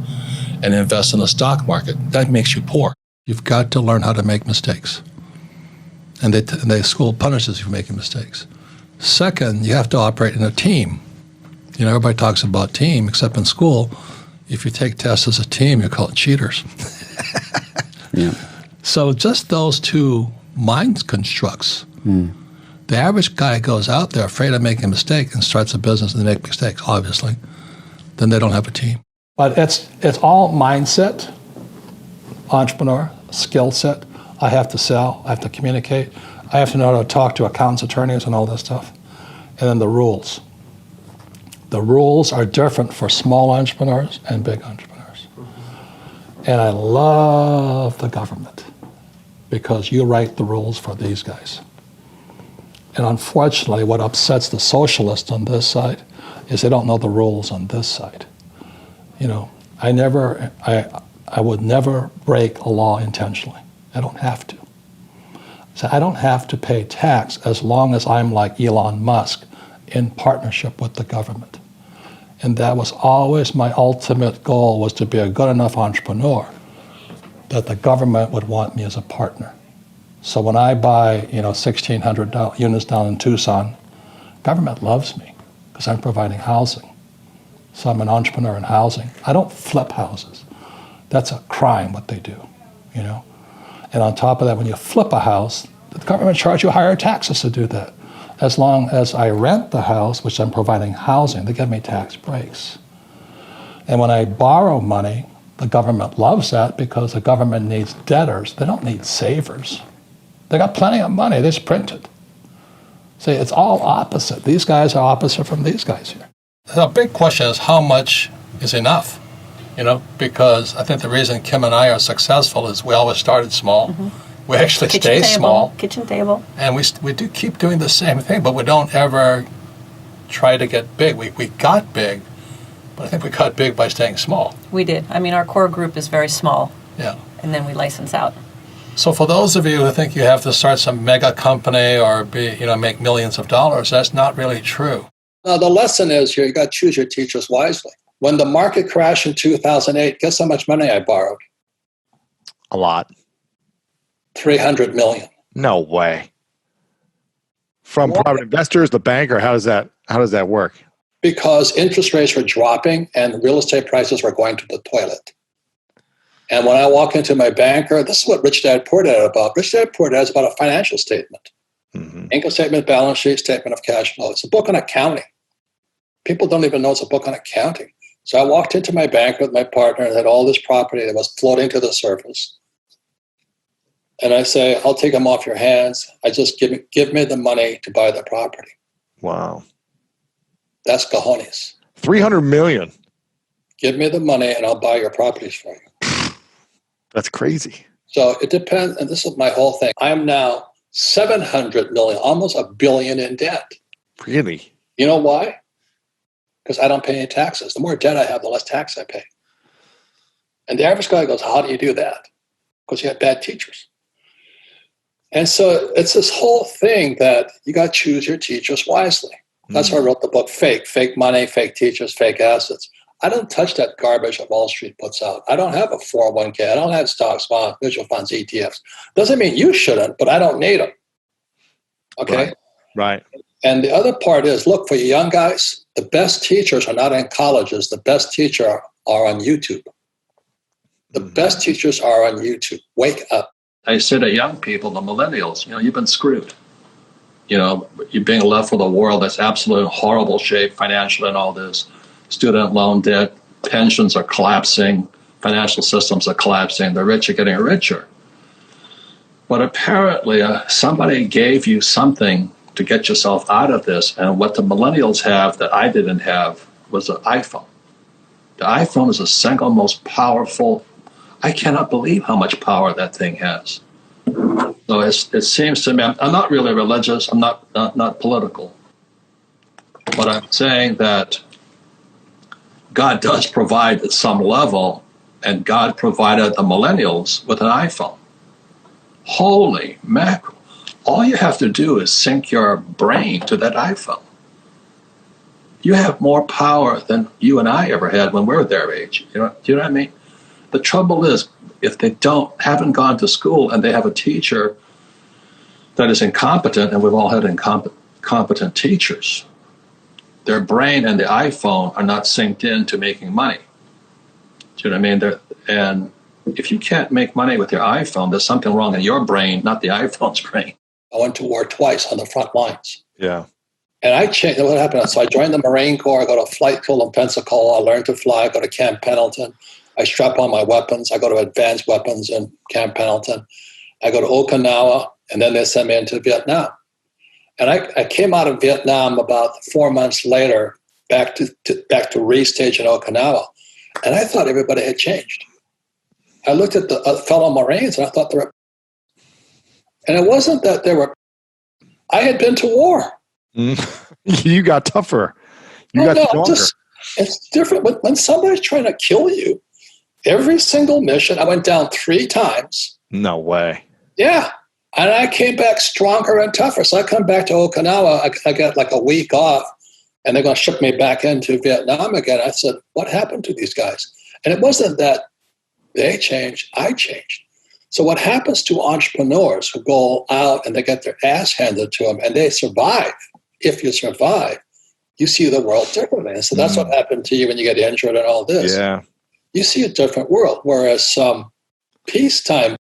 and invest in the stock market. That makes you poor. You've got to learn how to make mistakes. And the school punishes you for making mistakes. Second, you have to operate in a team. Everybody talks about team, except in school. If you take tests as a team, you're called cheaters. Yeah. So just those two mind constructs. The average guy goes out there afraid of making a mistake and starts a business and they make mistakes, obviously. Then they don't have a team. But it's all mindset, entrepreneur, skill set. I have to sell, I have to communicate, I have to know how to talk to accountants, attorneys, and all that stuff. And then the rules. The rules are different for small entrepreneurs and big entrepreneurs. And I love the government because you write the rules for these guys. And unfortunately, what upsets the socialists on this side is they don't know the rules on this side. You know, I would never break a law intentionally. I don't have to. So I don't have to pay tax as long as I'm like Elon Musk in partnership with the government. And that was always my ultimate goal, was to be a good enough entrepreneur that the government would want me as a partner. So when I buy, 1,600 units down in Tucson, government loves me because I'm providing housing. So I'm an entrepreneur in housing. I don't flip houses. That's a crime what they do, And on top of that, when you flip a house, the government charges you higher taxes to do that. As long as I rent the house, which I'm providing housing, they give me tax breaks. And when I borrow money, the government loves that because the government needs debtors. They don't need savers. They got plenty of money. They just print it. See, it's all opposite. These guys are opposite from these guys here. The big question is how much is enough? Because I think the reason Kim and I are successful is we always started small. Mm-hmm. We actually stay small. Kitchen table. And we do keep doing the same thing, but we don't ever try to get big. We got big, but I think we got big by staying small. We did. I mean, our core group is very small. Yeah. And then we license out. So for those of you who think you have to start some mega company or make millions of dollars, that's not really true. Now, the lesson is here, you got to choose your teachers wisely. When the market crashed in 2008, guess how much money I borrowed? A lot. $300 million. No way. From private investors, the bank, or how does that work? Because interest rates were dropping and real estate prices were going to the toilet. And when I walk into my banker, this is what Rich Dad Poor Dad about. Rich Dad Poor Dad is about a financial statement. Mm-hmm. Income statement, balance sheet, statement of cash flow. It's a book on accounting. People don't even know it's a book on accounting. So I walked into my bank with my partner and had all this property that was floating to the surface. And I say, I'll take them off your hands. I just give me the money to buy the property. Wow. That's cojones. $300 million. Give me the money and I'll buy your properties for you. That's crazy. So it depends. And this is my whole thing. I'm now $700 million, almost $1 billion in debt. Really? You know why? Because I don't pay any taxes. The more debt I have, the less tax I pay. And the average guy goes, how do you do that? Because you have bad teachers. And so it's this whole thing that you got to choose your teachers wisely. That's why I wrote the book, Fake money, fake teachers, fake assets. I don't touch that garbage that Wall Street puts out. I don't have a 401k. I don't have stocks, bonds, mutual funds, ETFs. Doesn't mean you shouldn't, but I don't need them. Okay? Right. And the other part is, look, for you young guys, the best teachers are not in colleges. The best teachers are on YouTube. The best teachers are on YouTube. Wake up. I say to young people, the millennials, you've been screwed. You're being left with a world that's absolutely in horrible shape financially and all this. Student loan debt, pensions are collapsing, financial systems are collapsing, the rich are getting richer. But apparently somebody gave you something to get yourself out of this, and what the millennials have that I didn't have was an iPhone. The iPhone is the single most powerful. I cannot believe how much power that thing has. So it seems to me, I'm not really religious, I'm not political, but I'm saying that God does provide at some level, and God provided the millennials with an iPhone. Holy mackerel. All you have to do is sync your brain to that iPhone. You have more power than you and I ever had when we were their age. Do you know what I mean? The trouble is, if they haven't gone to school and they have a teacher that is incompetent, and we've all had incompetent teachers, their brain and the iPhone are not synced in to making money. Do you know what I mean? And if you can't make money with your iPhone, there's something wrong in your brain, not the iPhone's brain. I went to war twice on the front lines. Yeah. And I changed. What happened? So I joined the Marine Corps. I go to flight school in Pensacola. I learned to fly. I go to Camp Pendleton. I strap on my weapons. I go to advanced weapons in Camp Pendleton. I go to Okinawa, and then they send me into Vietnam. And I came out of Vietnam about 4 months later, back to restage in Okinawa, and I thought everybody had changed. I looked at the fellow Marines, and I thought they were. And it wasn't that they were. I had been to war. You got tougher. You got stronger. It's different. When somebody's trying to kill you, every single mission, I went down 3 times. No way. Yeah. And I came back stronger and tougher. So I come back to Okinawa. I got like a week off, and they're going to ship me back into Vietnam again. I said, what happened to these guys? And it wasn't that they changed, I changed. So what happens to entrepreneurs who go out and they get their ass handed to them and they survive? If you survive, you see the world differently. And so that's what happened to you when you get injured and all this. Yeah. You see a different world. Whereas some peacetime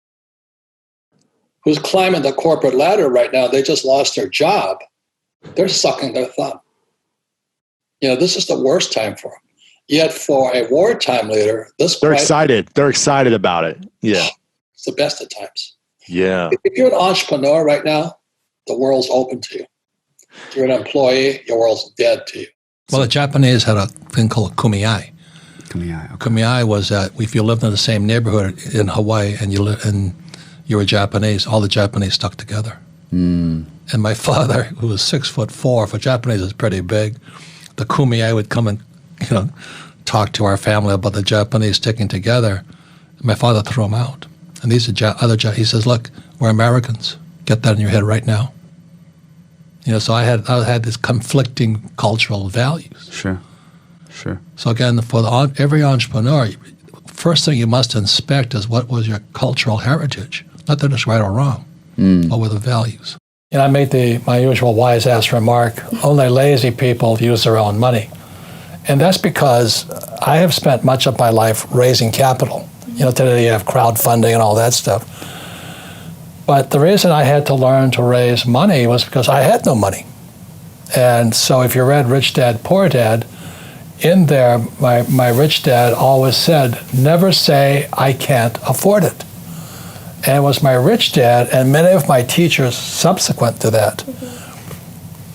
who's climbing the corporate ladder right now, they just lost their job. They're sucking their thumb. This is the worst time for them. Yet for a wartime leader, they're excited. They're excited about it. Yeah. It's the best of times. Yeah. If you're an entrepreneur right now, the world's open to you. If you're an employee, your world's dead to you. Well, the Japanese had a thing called kumiai. Kumiai. Okay. Kumiai was that if you lived in the same neighborhood in Hawaii and you were Japanese, all the Japanese stuck together. And my father, who was 6'4", for Japanese is pretty big, the kumiai would come and talk to our family about the Japanese sticking together. My father threw them out. And these are he says, look, we're Americans. Get that in your head right now. So I had this conflicting cultural values. Sure. So again, for every entrepreneur, first thing you must inspect is what was your cultural heritage. Not that it's right or wrong, but with the values. I made my usual wise ass remark, only lazy people use their own money. And that's because I have spent much of my life raising capital. Today you have crowdfunding and all that stuff. But the reason I had to learn to raise money was because I had no money. And so if you read Rich Dad, Poor Dad, in there, my rich dad always said, never say, I can't afford it. And it was my rich dad and many of my teachers subsequent to that.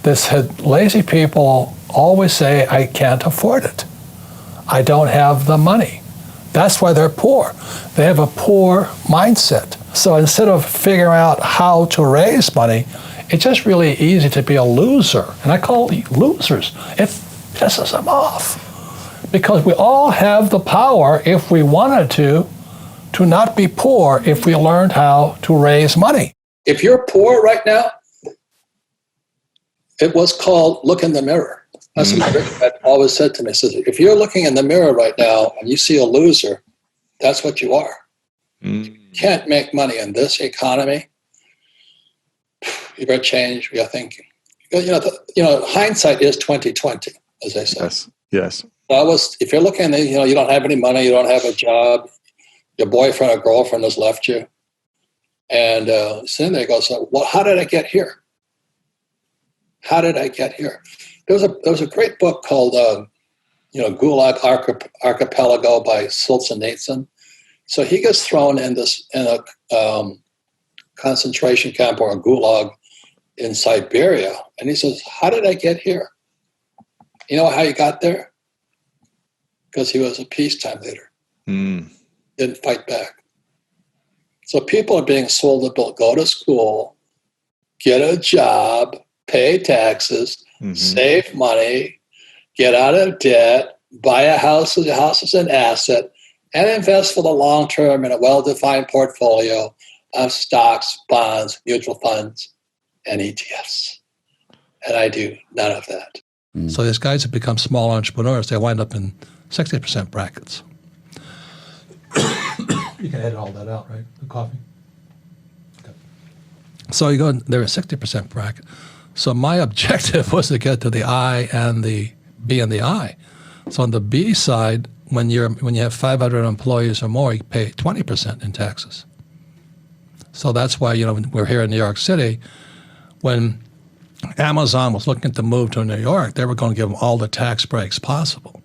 They said, lazy people always say, I can't afford it. I don't have the money. That's why they're poor. They have a poor mindset. So instead of figuring out how to raise money, it's just really easy to be a loser. And I call it losers. It pisses them off. Because we all have the power, if we wanted to not be poor if we learned how to raise money. If you're poor right now, it was called look in the mirror. That's what my dad always said to me. He says, if you're looking in the mirror right now and you see a loser, that's what you are. You can't make money in this economy. You better change your thinking. Hindsight is 20/20, as they say. Yes. If you're looking at, you don't have any money, you don't have a job, your boyfriend or girlfriend has left you, and sitting there goes, well, how did I get here? How did I get here? There was a great book called, Gulag Archipelago by Solzhenitsyn. So he gets thrown in a concentration camp or a gulag in Siberia, and he says, how did I get here? You know how he got there? Because he was a peacetime leader. Didn't fight back. So people are being sold the bill. Go to school, get a job, pay taxes, save money, get out of debt, buy a house. The house is an asset, and invest for the long term in a well-defined portfolio of stocks, bonds, mutual funds, and ETFs. And I do none of that. So these guys have become small entrepreneurs. They wind up in 60% brackets. You can edit all that out, right? The coffee. Okay. So you go, they're a 60% bracket. So my objective was to get to the I and the B and the I. So on the B side, when you have 500 employees or more, you pay 20% in taxes. So that's why, when we're here in New York City, when Amazon was looking to move to New York, they were going to give them all the tax breaks possible.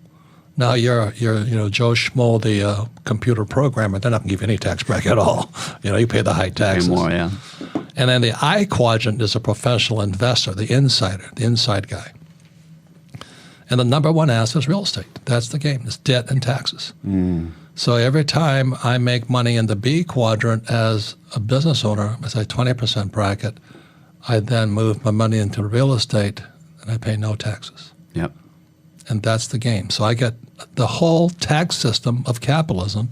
Now you're Joe Schmo, the computer programmer. They're not going to give you any tax break at all. You pay the high taxes. Pay more, yeah. And then the I quadrant is a professional investor, the insider, the inside guy. And the number one asset is real estate. That's the game. It's debt and taxes. So every time I make money in the B quadrant as a business owner, as a 20% bracket, I then move my money into real estate and I pay no taxes. Yep. And that's the game. So I get the whole tax system of capitalism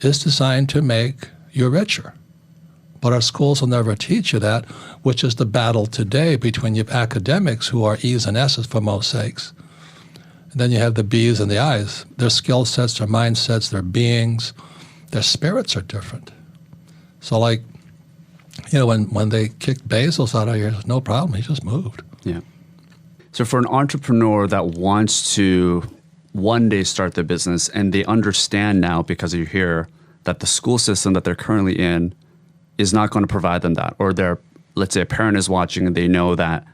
is designed to make you richer. But our schools will never teach you that, which is the battle today between you academics who are E's and S's for most sakes. And then you have the B's and the I's. Their skill sets, their mindsets, their beings, their spirits are different. So when they kicked Bezos out of here, no problem. He just moved. Yeah. So for an entrepreneur that wants to one day start their business and they understand now because you're here that the school system that they're currently in is not going to provide them that, or let's say a parent is watching and they know that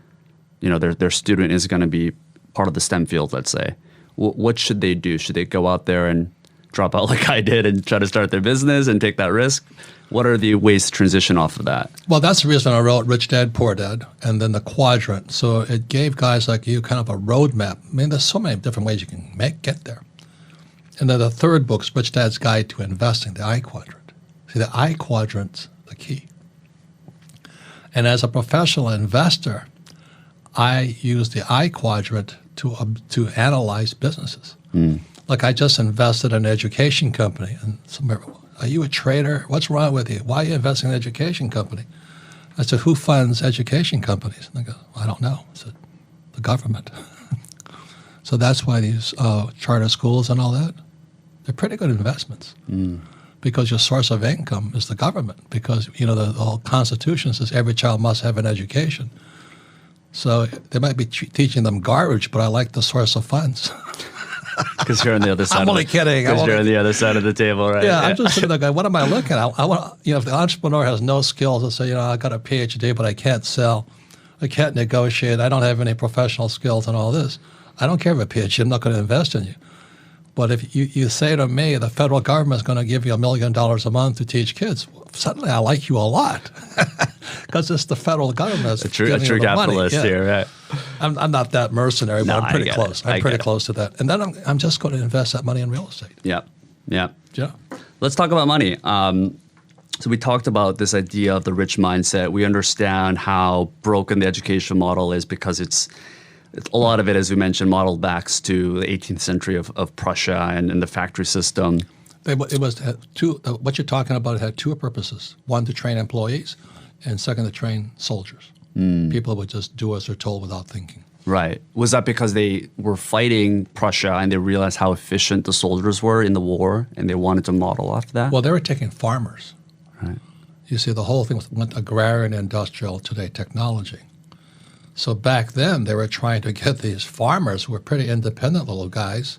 their student is going to be part of the STEM field, let's say. What should they do? Should they go out there and drop out like I did and try to start their business and take that risk? What are the ways to transition off of that? Well, that's the reason I wrote Rich Dad, Poor Dad, and then the Quadrant. So it gave guys like you kind of a roadmap. I mean, there's so many different ways you can get there. And then the third book is Rich Dad's Guide to Investing, the I Quadrant. See, the I Quadrant's the key. And as a professional investor, I use the I Quadrant to analyze businesses. Like I just invested in an education company, and somebody, are you a trader? What's wrong with you? Why are you investing in an education company? I said, who funds education companies? And they go, I don't know. I said, the government. So that's why these charter schools and all that, they're pretty good investments. Because your source of income is the government. Because, the whole Constitution says every child must have an education. So they might be teaching them garbage, but I like the source of funds. Because you're on the other side. I'm only kidding. Because you're on the other side of the table, right? Yeah, I'm just sitting there going, what am I looking at? I want, if the entrepreneur has no skills, and say, I got a PhD, but I can't sell, I can't negotiate, I don't have any professional skills and all this. I don't care if a PhD, I'm not going to invest in you. But if you say to me, the federal government is going to give you $1 million a month to teach kids, suddenly I like you a lot. Because it's the federal government that's giving you the capitalist money. here, right? I'm not that mercenary, but I'm pretty close. I'm pretty it. close to that. And then I'm just going to invest that money in real estate. Yeah. Yeah. Let's talk about money. So we talked about this idea of the rich mindset. We understand how broken the education model is because it's a lot of it, as we mentioned, modeled back to the 18th century of Prussia and the factory system. It was what you're talking about had two purposes. One, to train employees, and second, to train soldiers. People would just do as they're told without thinking. Right. Was that because they were fighting Prussia and they realized how efficient the soldiers were in the war and they wanted to model off that? Well, they were taking farmers. Right. You see, the whole thing went agrarian, industrial, today technology. So back then, they were trying to get these farmers who were pretty independent little guys,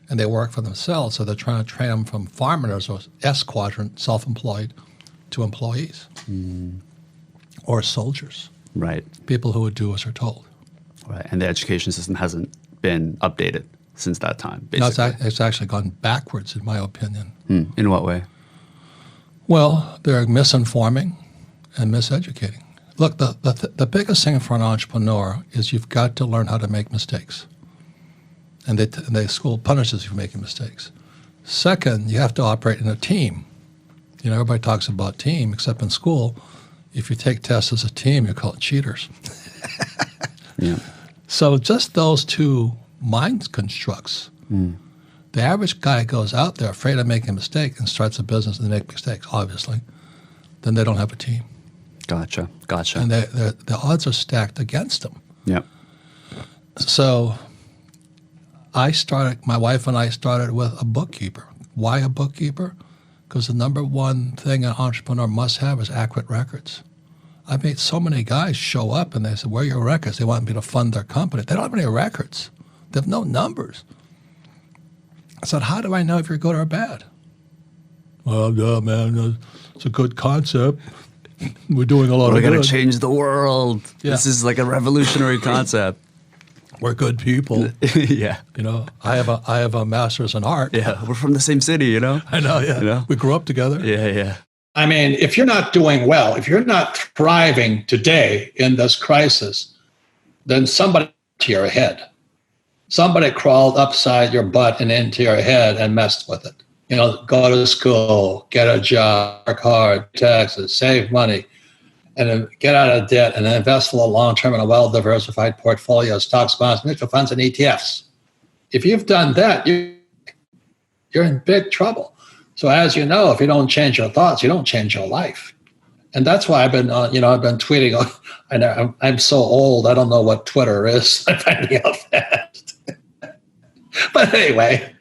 and they work for themselves. So they're trying to train them from farmers, or S quadrant, self-employed, to employees or soldiers. Right. People who would do as they're told. Right. And the education system hasn't been updated since that time, basically. No, it's actually gone backwards, in my opinion. In what way? Well, they're misinforming and miseducating. Look, the biggest thing for an entrepreneur is you've got to learn how to make mistakes. And the school punishes you for making mistakes. Second, you have to operate in a team. Everybody talks about team, except in school. If you take tests as a team, you're called cheaters. Yeah. So just those two mind constructs. The average guy goes out there afraid of making a mistake and starts a business and they make mistakes, obviously. Then they don't have a team. Gotcha. And the odds are stacked against them. Yep. So my wife and I started with a bookkeeper. Why a bookkeeper? Because the number one thing an entrepreneur must have is accurate records. I've made so many guys show up and they say, where are your records? They want me to fund their company. They don't have any records. They have no numbers. I said, how do I know if you're good or bad? Well, yeah, man, it's a good concept. We're doing a lot of good. We're going to change the world. Yeah. This is like a revolutionary concept. We're good people. Yeah. You know, I have a master's in art. Yeah, we're from the same city, you know? I know, yeah. You know? We grew up together. Yeah, yeah. I mean, if you're not doing well, if you're not thriving today in this crisis, then somebody to your head. Somebody crawled upside your butt and into your head and messed with it. You know, go to school, get a job, work hard, taxes, save money, and then get out of debt and invest for the long term in a well-diversified portfolio of stocks, bonds, mutual funds, and ETFs. If you've done that, you're in big trouble. So as you know, if you don't change your thoughts, you don't change your life. And that's why I've been tweeting. I know I'm so old, I don't know what Twitter is. I'm finding out fast. But anyway,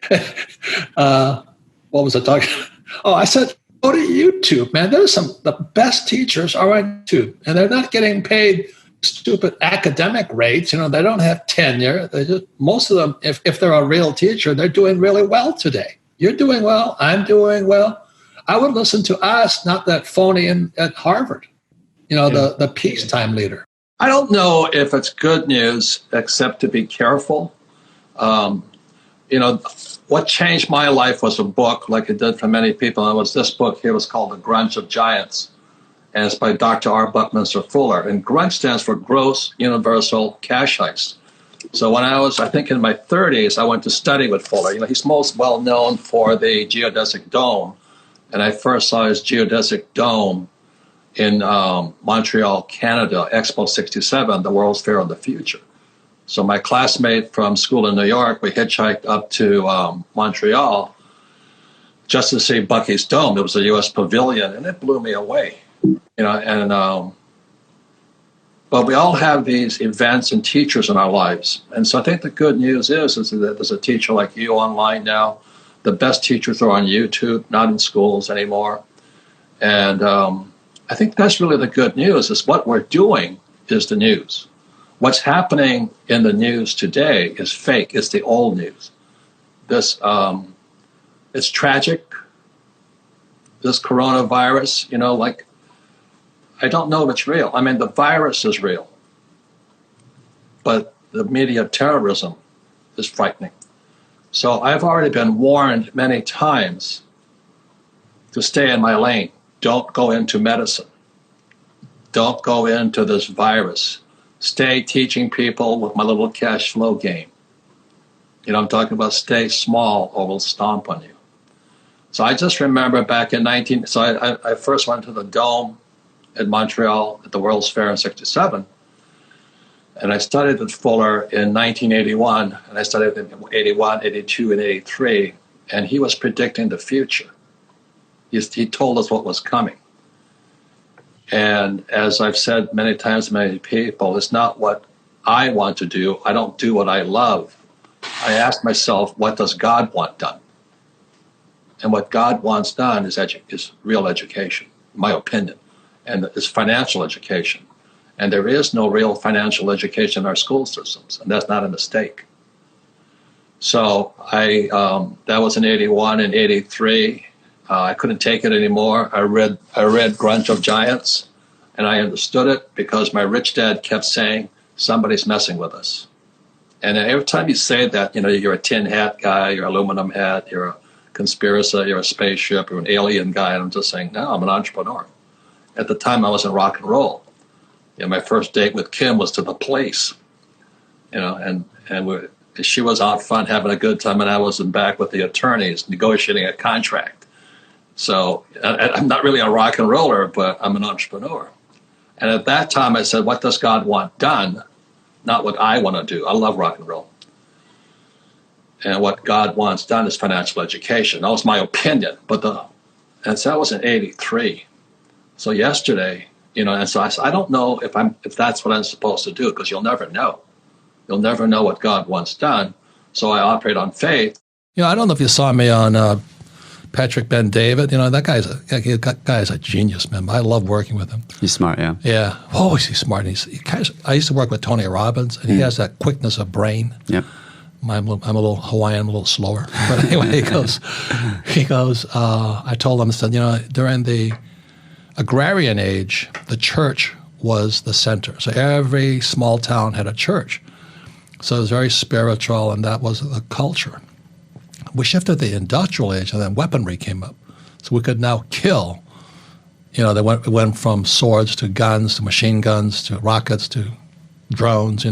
what was I talking about? Oh, I said, go to YouTube, man. The best teachers are on YouTube, and they're not getting paid stupid academic rates. You know, they don't have tenure. Most of them, if they're a real teacher, they're doing really well today. You're doing well. I'm doing well. I would listen to us, not that phony at Harvard, you know, the peacetime leader. I don't know if it's good news, except to be careful. You know, what changed my life was a book, like it did for many people. And it was this book here. It was called The Grunge of Giants. And it's by Dr. R. Buckminster Fuller. And Grunge stands for Gross Universal Cash Heist. So when I was, I think, in my 30s, I went to study with Fuller. You know, he's most well known for the geodesic dome. And I first saw his geodesic dome in Montreal, Canada, Expo 67, the World's Fair of the Future. So my classmate from school in New York, we hitchhiked up to Montreal just to see Bucky's Dome. It was a U.S. pavilion, and it blew me away. You know, and but we all have these events and teachers in our lives. And so I think the good news is that there's a teacher like you online now. The best teachers are on YouTube, not in schools anymore. And I think that's really the good news, is what we're doing is the news. What's happening in the news today is fake. It's the old news. This, it's tragic. This coronavirus, you know, like, I don't know if it's real. I mean, the virus is real, but the media terrorism is frightening. So I've already been warned many times to stay in my lane. Don't go into medicine. Don't go into this virus. Stay teaching people with my little cash flow game. You know, I'm talking about stay small or we'll stomp on you. So I just remember back in I first went to the Dome in Montreal at the World's Fair in 67. And I studied with Fuller in 1981, and I studied in 81, 82, and 83, and he was predicting the future. He told us what was coming. And as I've said many times to many people, it's not what I want to do. I don't do what I love. I ask myself, what does God want done? And what God wants done is real education, in my opinion, and it's financial education. And there is no real financial education in our school systems, and that's not a mistake. So that was in 81 and 83. I couldn't take it anymore. I read Grunge of Giants, and I understood it because my rich dad kept saying, somebody's messing with us. And every time you say that, you know, you're a tin hat guy, you're an aluminum hat, you're a conspiracy, you're a spaceship, you're an alien guy, and I'm just saying, no, I'm an entrepreneur. At the time, I was in rock and roll. You know, my first date with Kim was to the Place, you know, and she was out front having a good time, and I was in back with the attorneys negotiating a contract. So I'm not really a rock and roller, but I'm an entrepreneur. And at that time, I said, what does God want done? Not what I want to do. I love rock and roll. And what God wants done is financial education. That was my opinion. And so that was in 83. So yesterday, you know, and so I said, I don't know if that's what I'm supposed to do, because you'll never know. You'll never know what God wants done. So I operate on faith. You know, I don't know if you saw me on Patrick Ben David. You know, that guy's a genius, man. I love working with him. He's smart, yeah. Yeah. Oh, he's smart. I used to work with Tony Robbins, and he has that quickness of brain. Yep. I'm a little Hawaiian, I'm a little slower. But anyway, he goes, I told him, I said, during the agrarian age, the church was the center. So every small town had a church. So it was very spiritual, and that was the culture. We shifted to the industrial age, and then weaponry came up. So we could now kill. They went from swords to guns to machine guns to rockets to drones,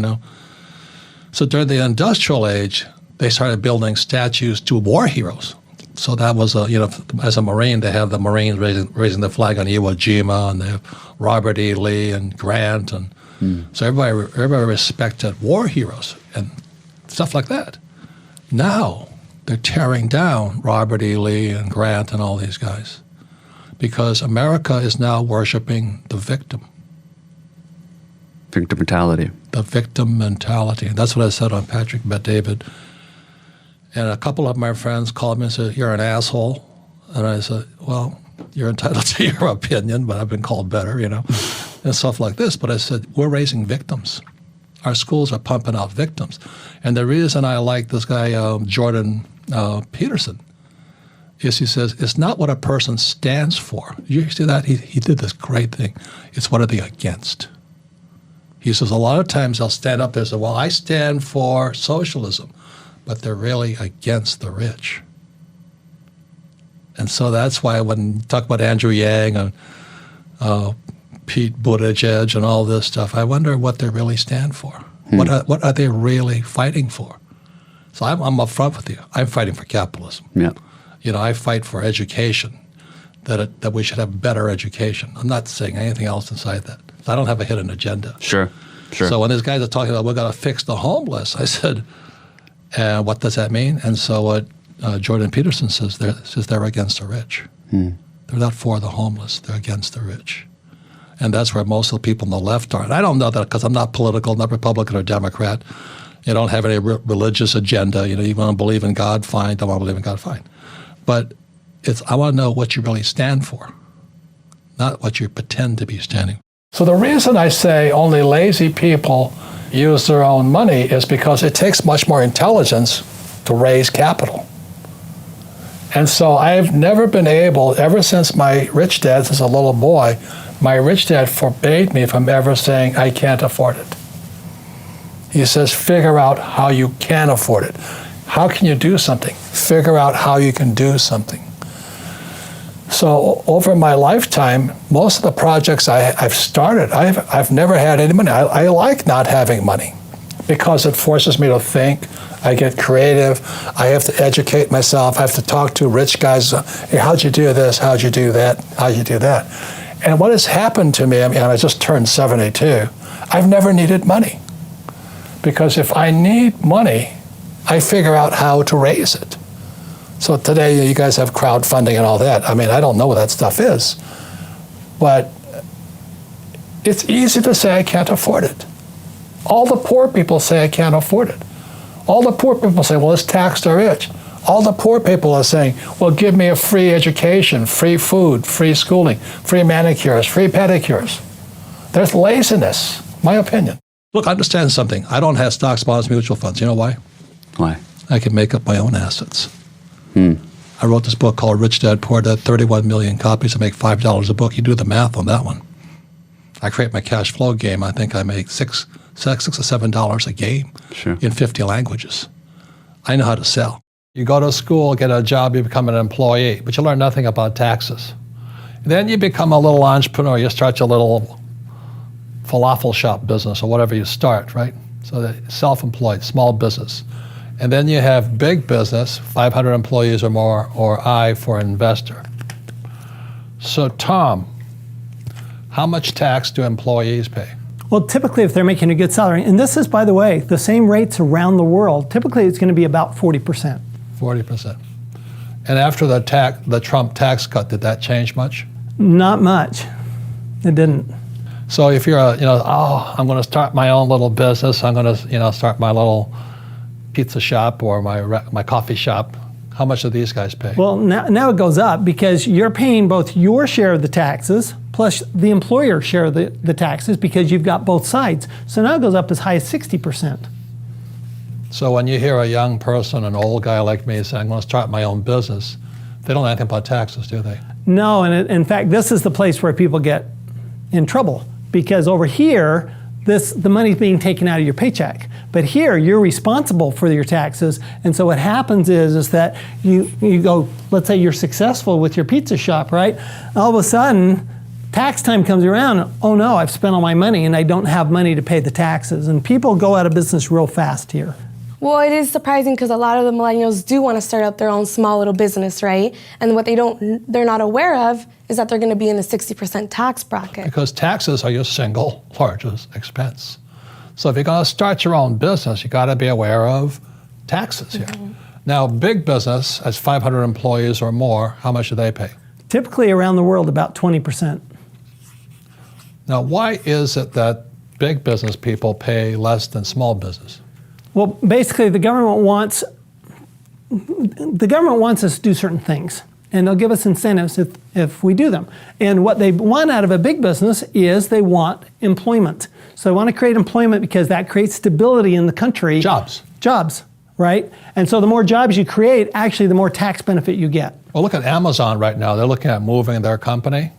So during the industrial age, they started building statues to war heroes. So that was, as a Marine, they have the Marines raising the flag on Iwo Jima, and they have Robert E. Lee and Grant. And so everybody respected war heroes and stuff like that. Now they're tearing down Robert E. Lee and Grant and all these guys because America is now worshiping the victim. Victim mentality. The victim mentality. And that's what I said on Patrick Bet David. And a couple of my friends called me and said, "You're an asshole." And I said, "Well, you're entitled to your opinion, but I've been called better, and stuff like this." But I said, we're raising victims. Our schools are pumping out victims. And the reason I like this guy, Jordan Peterson, is he says, it's not what a person stands for. You see that? He did this great thing. It's what are they against? He says a lot of times they'll stand up there and say, well, I stand for socialism, but they're really against the rich. And so that's why when you talk about Andrew Yang and Pete Buttigieg and all this stuff, I wonder what they really stand for. What are they really fighting for? So I'm upfront with you. I'm fighting for capitalism. Yeah. I fight for education, that we should have better education. I'm not saying anything else inside that. I don't have a hidden agenda. Sure. So when these guys are talking about we're going to fix the homeless, I said, what does that mean? And so what Jordan Peterson says, they're against the rich. They're not for the homeless. They're against the rich. And that's where most of the people on the left are. And I don't know that because I'm not political, not Republican or Democrat. You don't have any religious agenda. You want to believe in God, fine. Don't want to believe in God, fine. But I want to know what you really stand for, not what you pretend to be standing for. So the reason I say only lazy people use their own money is because it takes much more intelligence to raise capital. And so I've never been able, ever since my rich dad, as a little boy, my rich dad forbade me from ever saying, I can't afford it. He says, figure out how you can afford it. How can you do something? Figure out how you can do something. So over my lifetime, most of the projects I've started, I've never had any money. I like not having money because it forces me to think. I get creative. I have to educate myself. I have to talk to rich guys. Hey, how'd you do this? How'd you do that? How'd you do that? And what has happened to me, I just turned 72, I've never needed money. Because if I need money, I figure out how to raise it. So today you guys have crowdfunding and all that. I don't know what that stuff is. But it's easy to say I can't afford it. All the poor people say I can't afford it. All the poor people say, well, it's tax the rich. All the poor people are saying, well, give me a free education, free food, free schooling, free manicures, free pedicures. There's laziness, my opinion. Look, understand something. I don't have stocks, bonds, mutual funds. You know why? Why? I can make up my own assets. I wrote this book called Rich Dad, Poor Dad, 31 million copies. I make $5 a book. You do the math on that one. I create my cash flow game. I think I make $6 or $7 a game in 50 languages. I know how to sell. You go to school, get a job, you become an employee, but you learn nothing about taxes. Then you become a little entrepreneur. You start your little falafel shop business or whatever you start, right? So self-employed, small business. And then you have big business, 500 employees or more, or I for investor. So Tom, how much tax do employees pay? Well, typically if they're making a good salary, and this is, by the way, the same rates around the world, typically it's going to be about 40%. 40%. And after the Trump tax cut, did that change much? Not much. It didn't. So if you're I'm going to start my own little business, I'm going to start my little pizza shop or my coffee shop, how much do these guys pay? Well, now it goes up because you're paying both your share of the taxes plus the employer's share of the taxes because you've got both sides. So now it goes up as high as 60%. So when you hear a young person, an old guy like me saying, I'm going to start my own business, they don't know anything about taxes, do they? No, and in fact, this is the place where people get in trouble, because over here, the money's being taken out of your paycheck. But here, you're responsible for your taxes, and so what happens is that you go, let's say you're successful with your pizza shop, right? All of a sudden, tax time comes around, oh no, I've spent all my money and I don't have money to pay the taxes. And people go out of business real fast here. Well, it is surprising because a lot of the millennials do want to start up their own small little business, right? And what they're not aware of is that they're going to be in the 60% tax bracket. Because taxes are your single largest expense. So if you're going to start your own business, you got to be aware of taxes here. Now, big business has 500 employees or more, how much do they pay? Typically around the world, about 20%. Now, why is it that big business people pay less than small business? Well, basically, the government wants us to do certain things, and they'll give us incentives if we do them. And what they want out of a big business is they want employment. So they want to create employment because that creates stability in the country. Jobs, right? And so the more jobs you create, actually, the more tax benefit you get. Well, look at Amazon right now. They're looking at moving their company.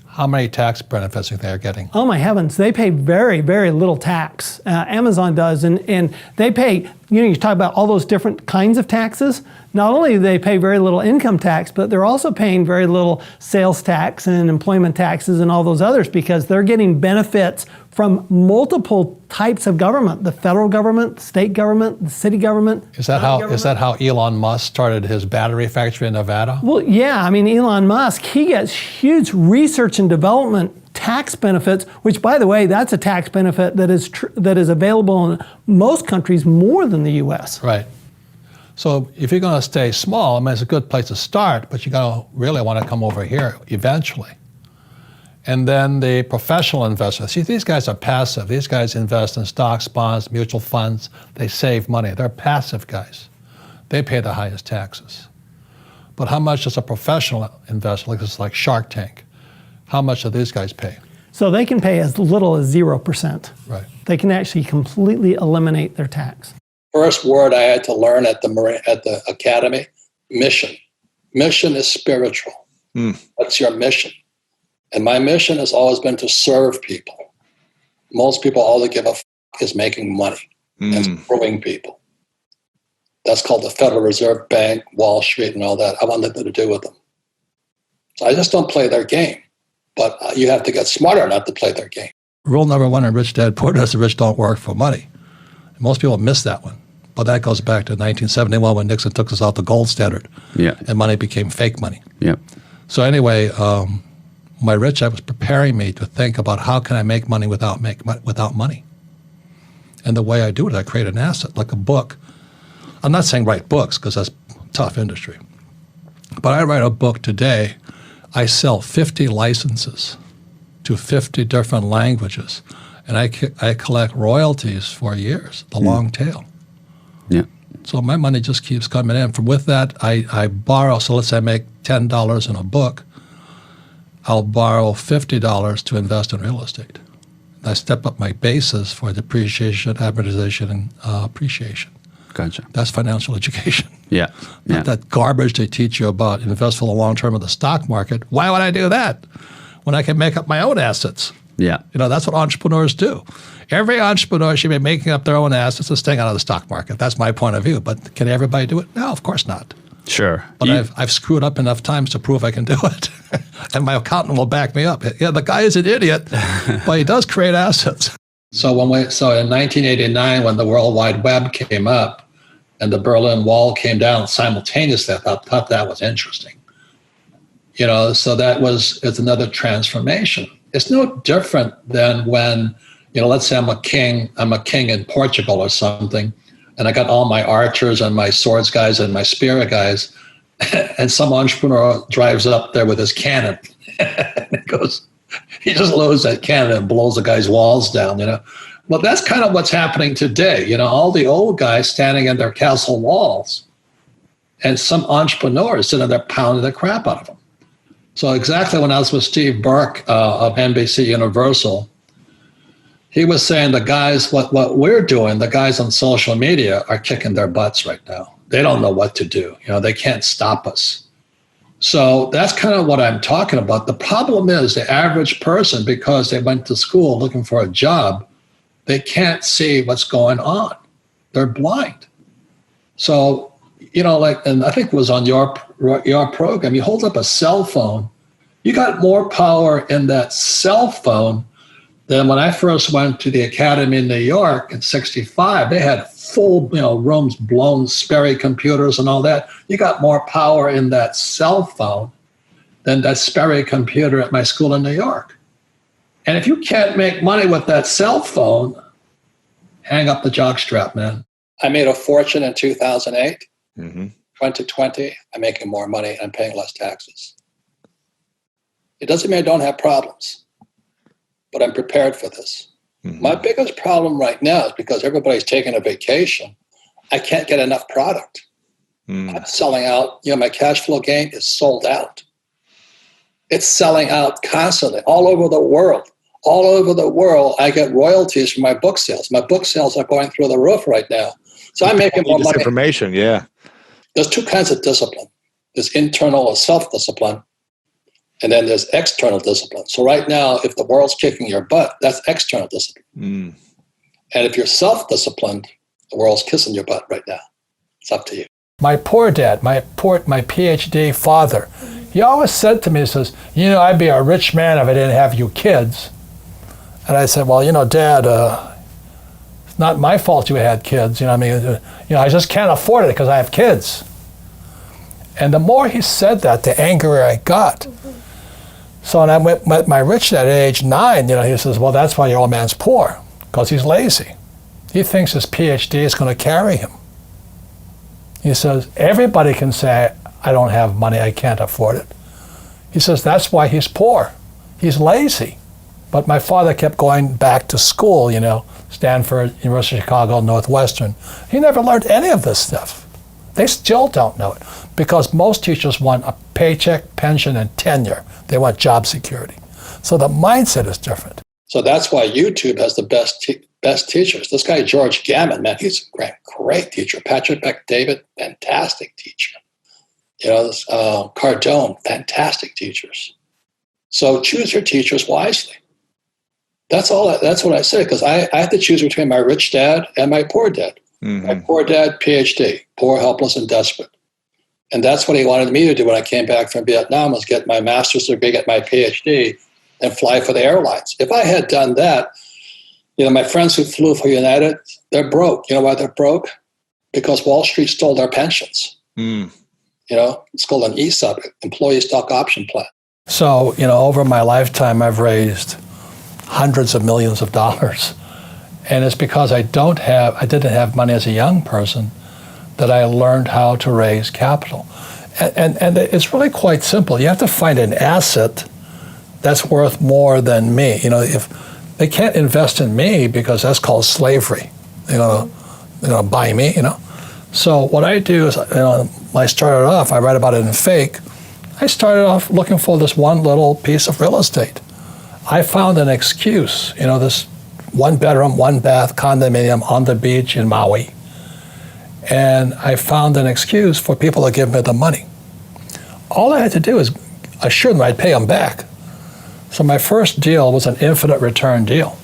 How many tax benefits are they getting? Oh my heavens, they pay very, very little tax. Amazon does, and they pay, you talk about all those different kinds of taxes. Not only do they pay very little income tax, but they're also paying very little sales tax and employment taxes and all those others because they're getting benefits from multiple types of government, the federal government, the state government, the city government. Is that how Elon Musk started his battery factory in Nevada? Well, yeah, I mean, Elon Musk, he gets huge research and development tax benefits, which, by the way, that's a tax benefit that is available in most countries more than the U.S. Right. So if you're going to stay small, I mean, it's a good place to start, but you're going to really want to come over here eventually. And then the professional investors. See, these guys are passive. These guys invest in stocks, bonds, mutual funds. They save money. They're passive guys. They pay the highest taxes. But how much does a professional investor, like Shark Tank, how much do these guys pay? So they can pay as little as 0%. Right. They can actually completely eliminate their tax. First word I had to learn at the academy, mission. Mission is spiritual. What's your mission? And my mission has always been to serve people. Most people, all they give a is making money and screwing people. That's called the Federal Reserve Bank, Wall Street, and all that. I want nothing to do with them. So I just don't play their game. But you have to get smarter not to play their game. Rule number one in Rich Dad Poor Dad, the rich don't work for money. And most people miss that one. But that goes back to 1971 when Nixon took us out the gold standard. Yeah. And money became fake money. Yeah. So anyway, my Rich Dad was preparing me to think about how can I make money without money. And the way I do it, I create an asset, like a book. I'm not saying write books because that's a tough industry. But I write a book today. I sell 50 licenses to 50 different languages. And I collect royalties for years, the long tail. Yeah. So my money just keeps coming in. With that, I borrow. So let's say I make $10 in a book. I'll borrow $50 to invest in real estate. I step up my basis for depreciation, amortization, and appreciation. Gotcha. That's financial education. Yeah. Not that garbage they teach you about invest for the long term of the stock market. Why would I do that when I can make up my own assets? Yeah. That's what entrepreneurs do. Every entrepreneur should be making up their own assets and staying out of the stock market. That's my point of view. But can everybody do it? No, of course not. Sure. But I've screwed up enough times to prove I can do it. And my accountant will back me up. Yeah, the guy is an idiot, but he does create assets. So in 1989, when the World Wide Web came up and the Berlin Wall came down simultaneously, I thought that was interesting. So it's another transformation. It's no different than when, let's say I'm a king in Portugal or something, and I got all my archers and my swords guys and my spear guys, and some entrepreneur drives up there with his cannon, and he just loads that cannon and blows the guy's walls down, Well, that's kind of what's happening today. All the old guys standing in their castle walls, and some entrepreneurs sitting there pounding the crap out of them. So exactly when I was with Steve Burke of NBC Universal, he was saying the guys, what we're doing, the guys on social media are kicking their butts right now. They don't know what to do. They can't stop us. So that's kind of what I'm talking about. The problem is the average person, because they went to school looking for a job, they can't see what's going on. They're blind. So, and I think it was on your program, you hold up a cell phone, you got more power in that cell phone than when I first went to the academy in New York in '65. They had full, rooms blown, Sperry computers and all that. You got more power in that cell phone than that Sperry computer at my school in New York. And if you can't make money with that cell phone, hang up the jockstrap, man. I made a fortune in 2008. 2020, I'm making more money. I'm paying less taxes. It doesn't mean I don't have problems, but I'm prepared for this. My biggest problem right now is because everybody's taking a vacation, I can't get enough product. I'm selling out. My cash flow game is sold out. It's selling out constantly all over the world. All over the world, I get royalties from my book sales. My book sales are going through the roof right now. So I'm making more money. Information, yeah. There's two kinds of discipline. There's internal or self-discipline, and then there's external discipline. So right now, if the world's kicking your butt, that's external discipline. And if you're self-disciplined, the world's kissing your butt right now. It's up to you. My poor dad, my PhD father, he always said to me, he says, I'd be a rich man if I didn't have you kids. And I said, well, Dad, it's not my fault you had kids. I just can't afford it because I have kids. And the more he said that, the angrier I got. So when I met my rich dad at age 9, he says, well, that's why your old man's poor, because he's lazy. He thinks his PhD is going to carry him. He says, everybody can say, I don't have money, I can't afford it. He says, that's why he's poor. He's lazy. But my father kept going back to school, Stanford, University of Chicago, Northwestern. He never learned any of this stuff. They still don't know it because most teachers want a paycheck, pension, and tenure. They want job security. So the mindset is different. So that's why YouTube has the best teachers. This guy, George Gammon, man, he's a great teacher. Patrick Beck-David, fantastic teacher. This Cardone, fantastic teachers. So choose your teachers wisely. That's all. That's what I say, because I had to choose between my rich dad and my poor dad. My poor dad, PhD, poor, helpless, and desperate. And that's what he wanted me to do when I came back from Vietnam, was get my master's degree, get my PhD, and fly for the airlines. If I had done that, my friends who flew for United, they're broke. You know why they're broke? Because Wall Street stole their pensions. It's called an ESOP, employee stock option plan. So, over my lifetime, I've raised hundreds of millions of dollars. And it's because I didn't have money as a young person that I learned how to raise capital. And it's really quite simple. You have to find an asset that's worth more than me. If they can't invest in me because that's called slavery, buy me, So what I do is, when I started off, I write about it in Fake. I started off looking for this one little piece of real estate. I found an excuse, this 1-bedroom, 1-bath condominium on the beach in Maui. And I found an excuse for people to give me the money. All I had to do is assure them I'd pay them back. So my first deal was an infinite return deal.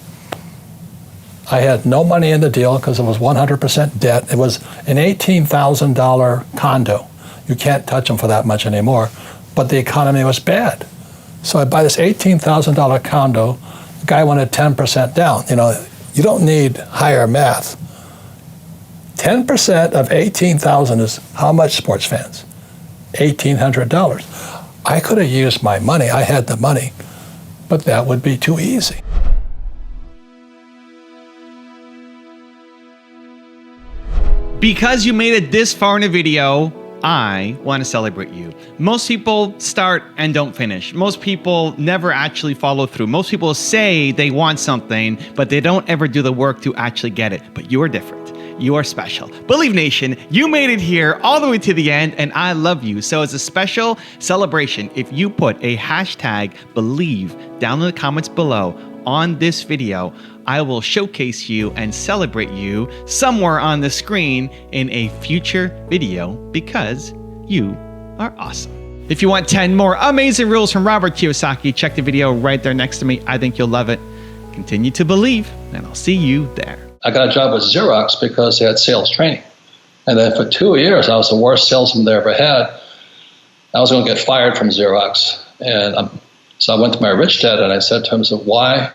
I had no money in the deal because it was 100% debt. It was an $18,000 condo. You can't touch them for that much anymore, but the economy was bad. So I buy this $18,000 condo. The guy wanted 10% down. You don't need higher math. 10% of 18,000 is how much, sports fans? $1,800. I could have used my money. I had the money, but that would be too easy. Because you made it this far in a video, I want to celebrate you. Most people start and don't finish. Most people never actually follow through. Most people say they want something, but they don't ever do the work to actually get it. But you're different. You are special. Believe Nation, you made it here all the way to the end, and I love you. So as a special celebration, if you put a hashtag Believe down in the comments below, on this video, I will showcase you and celebrate you somewhere on the screen in a future video because you are awesome. If you want 10 more amazing rules from Robert Kiyosaki, check the video right there next to me. I think you'll love it. Continue to believe, and I'll see you there. I got a job with Xerox because they had sales training. And then for 2 years, I was the worst salesman they ever had. I was going to get fired from Xerox. And so I went to my rich dad and I said to him, why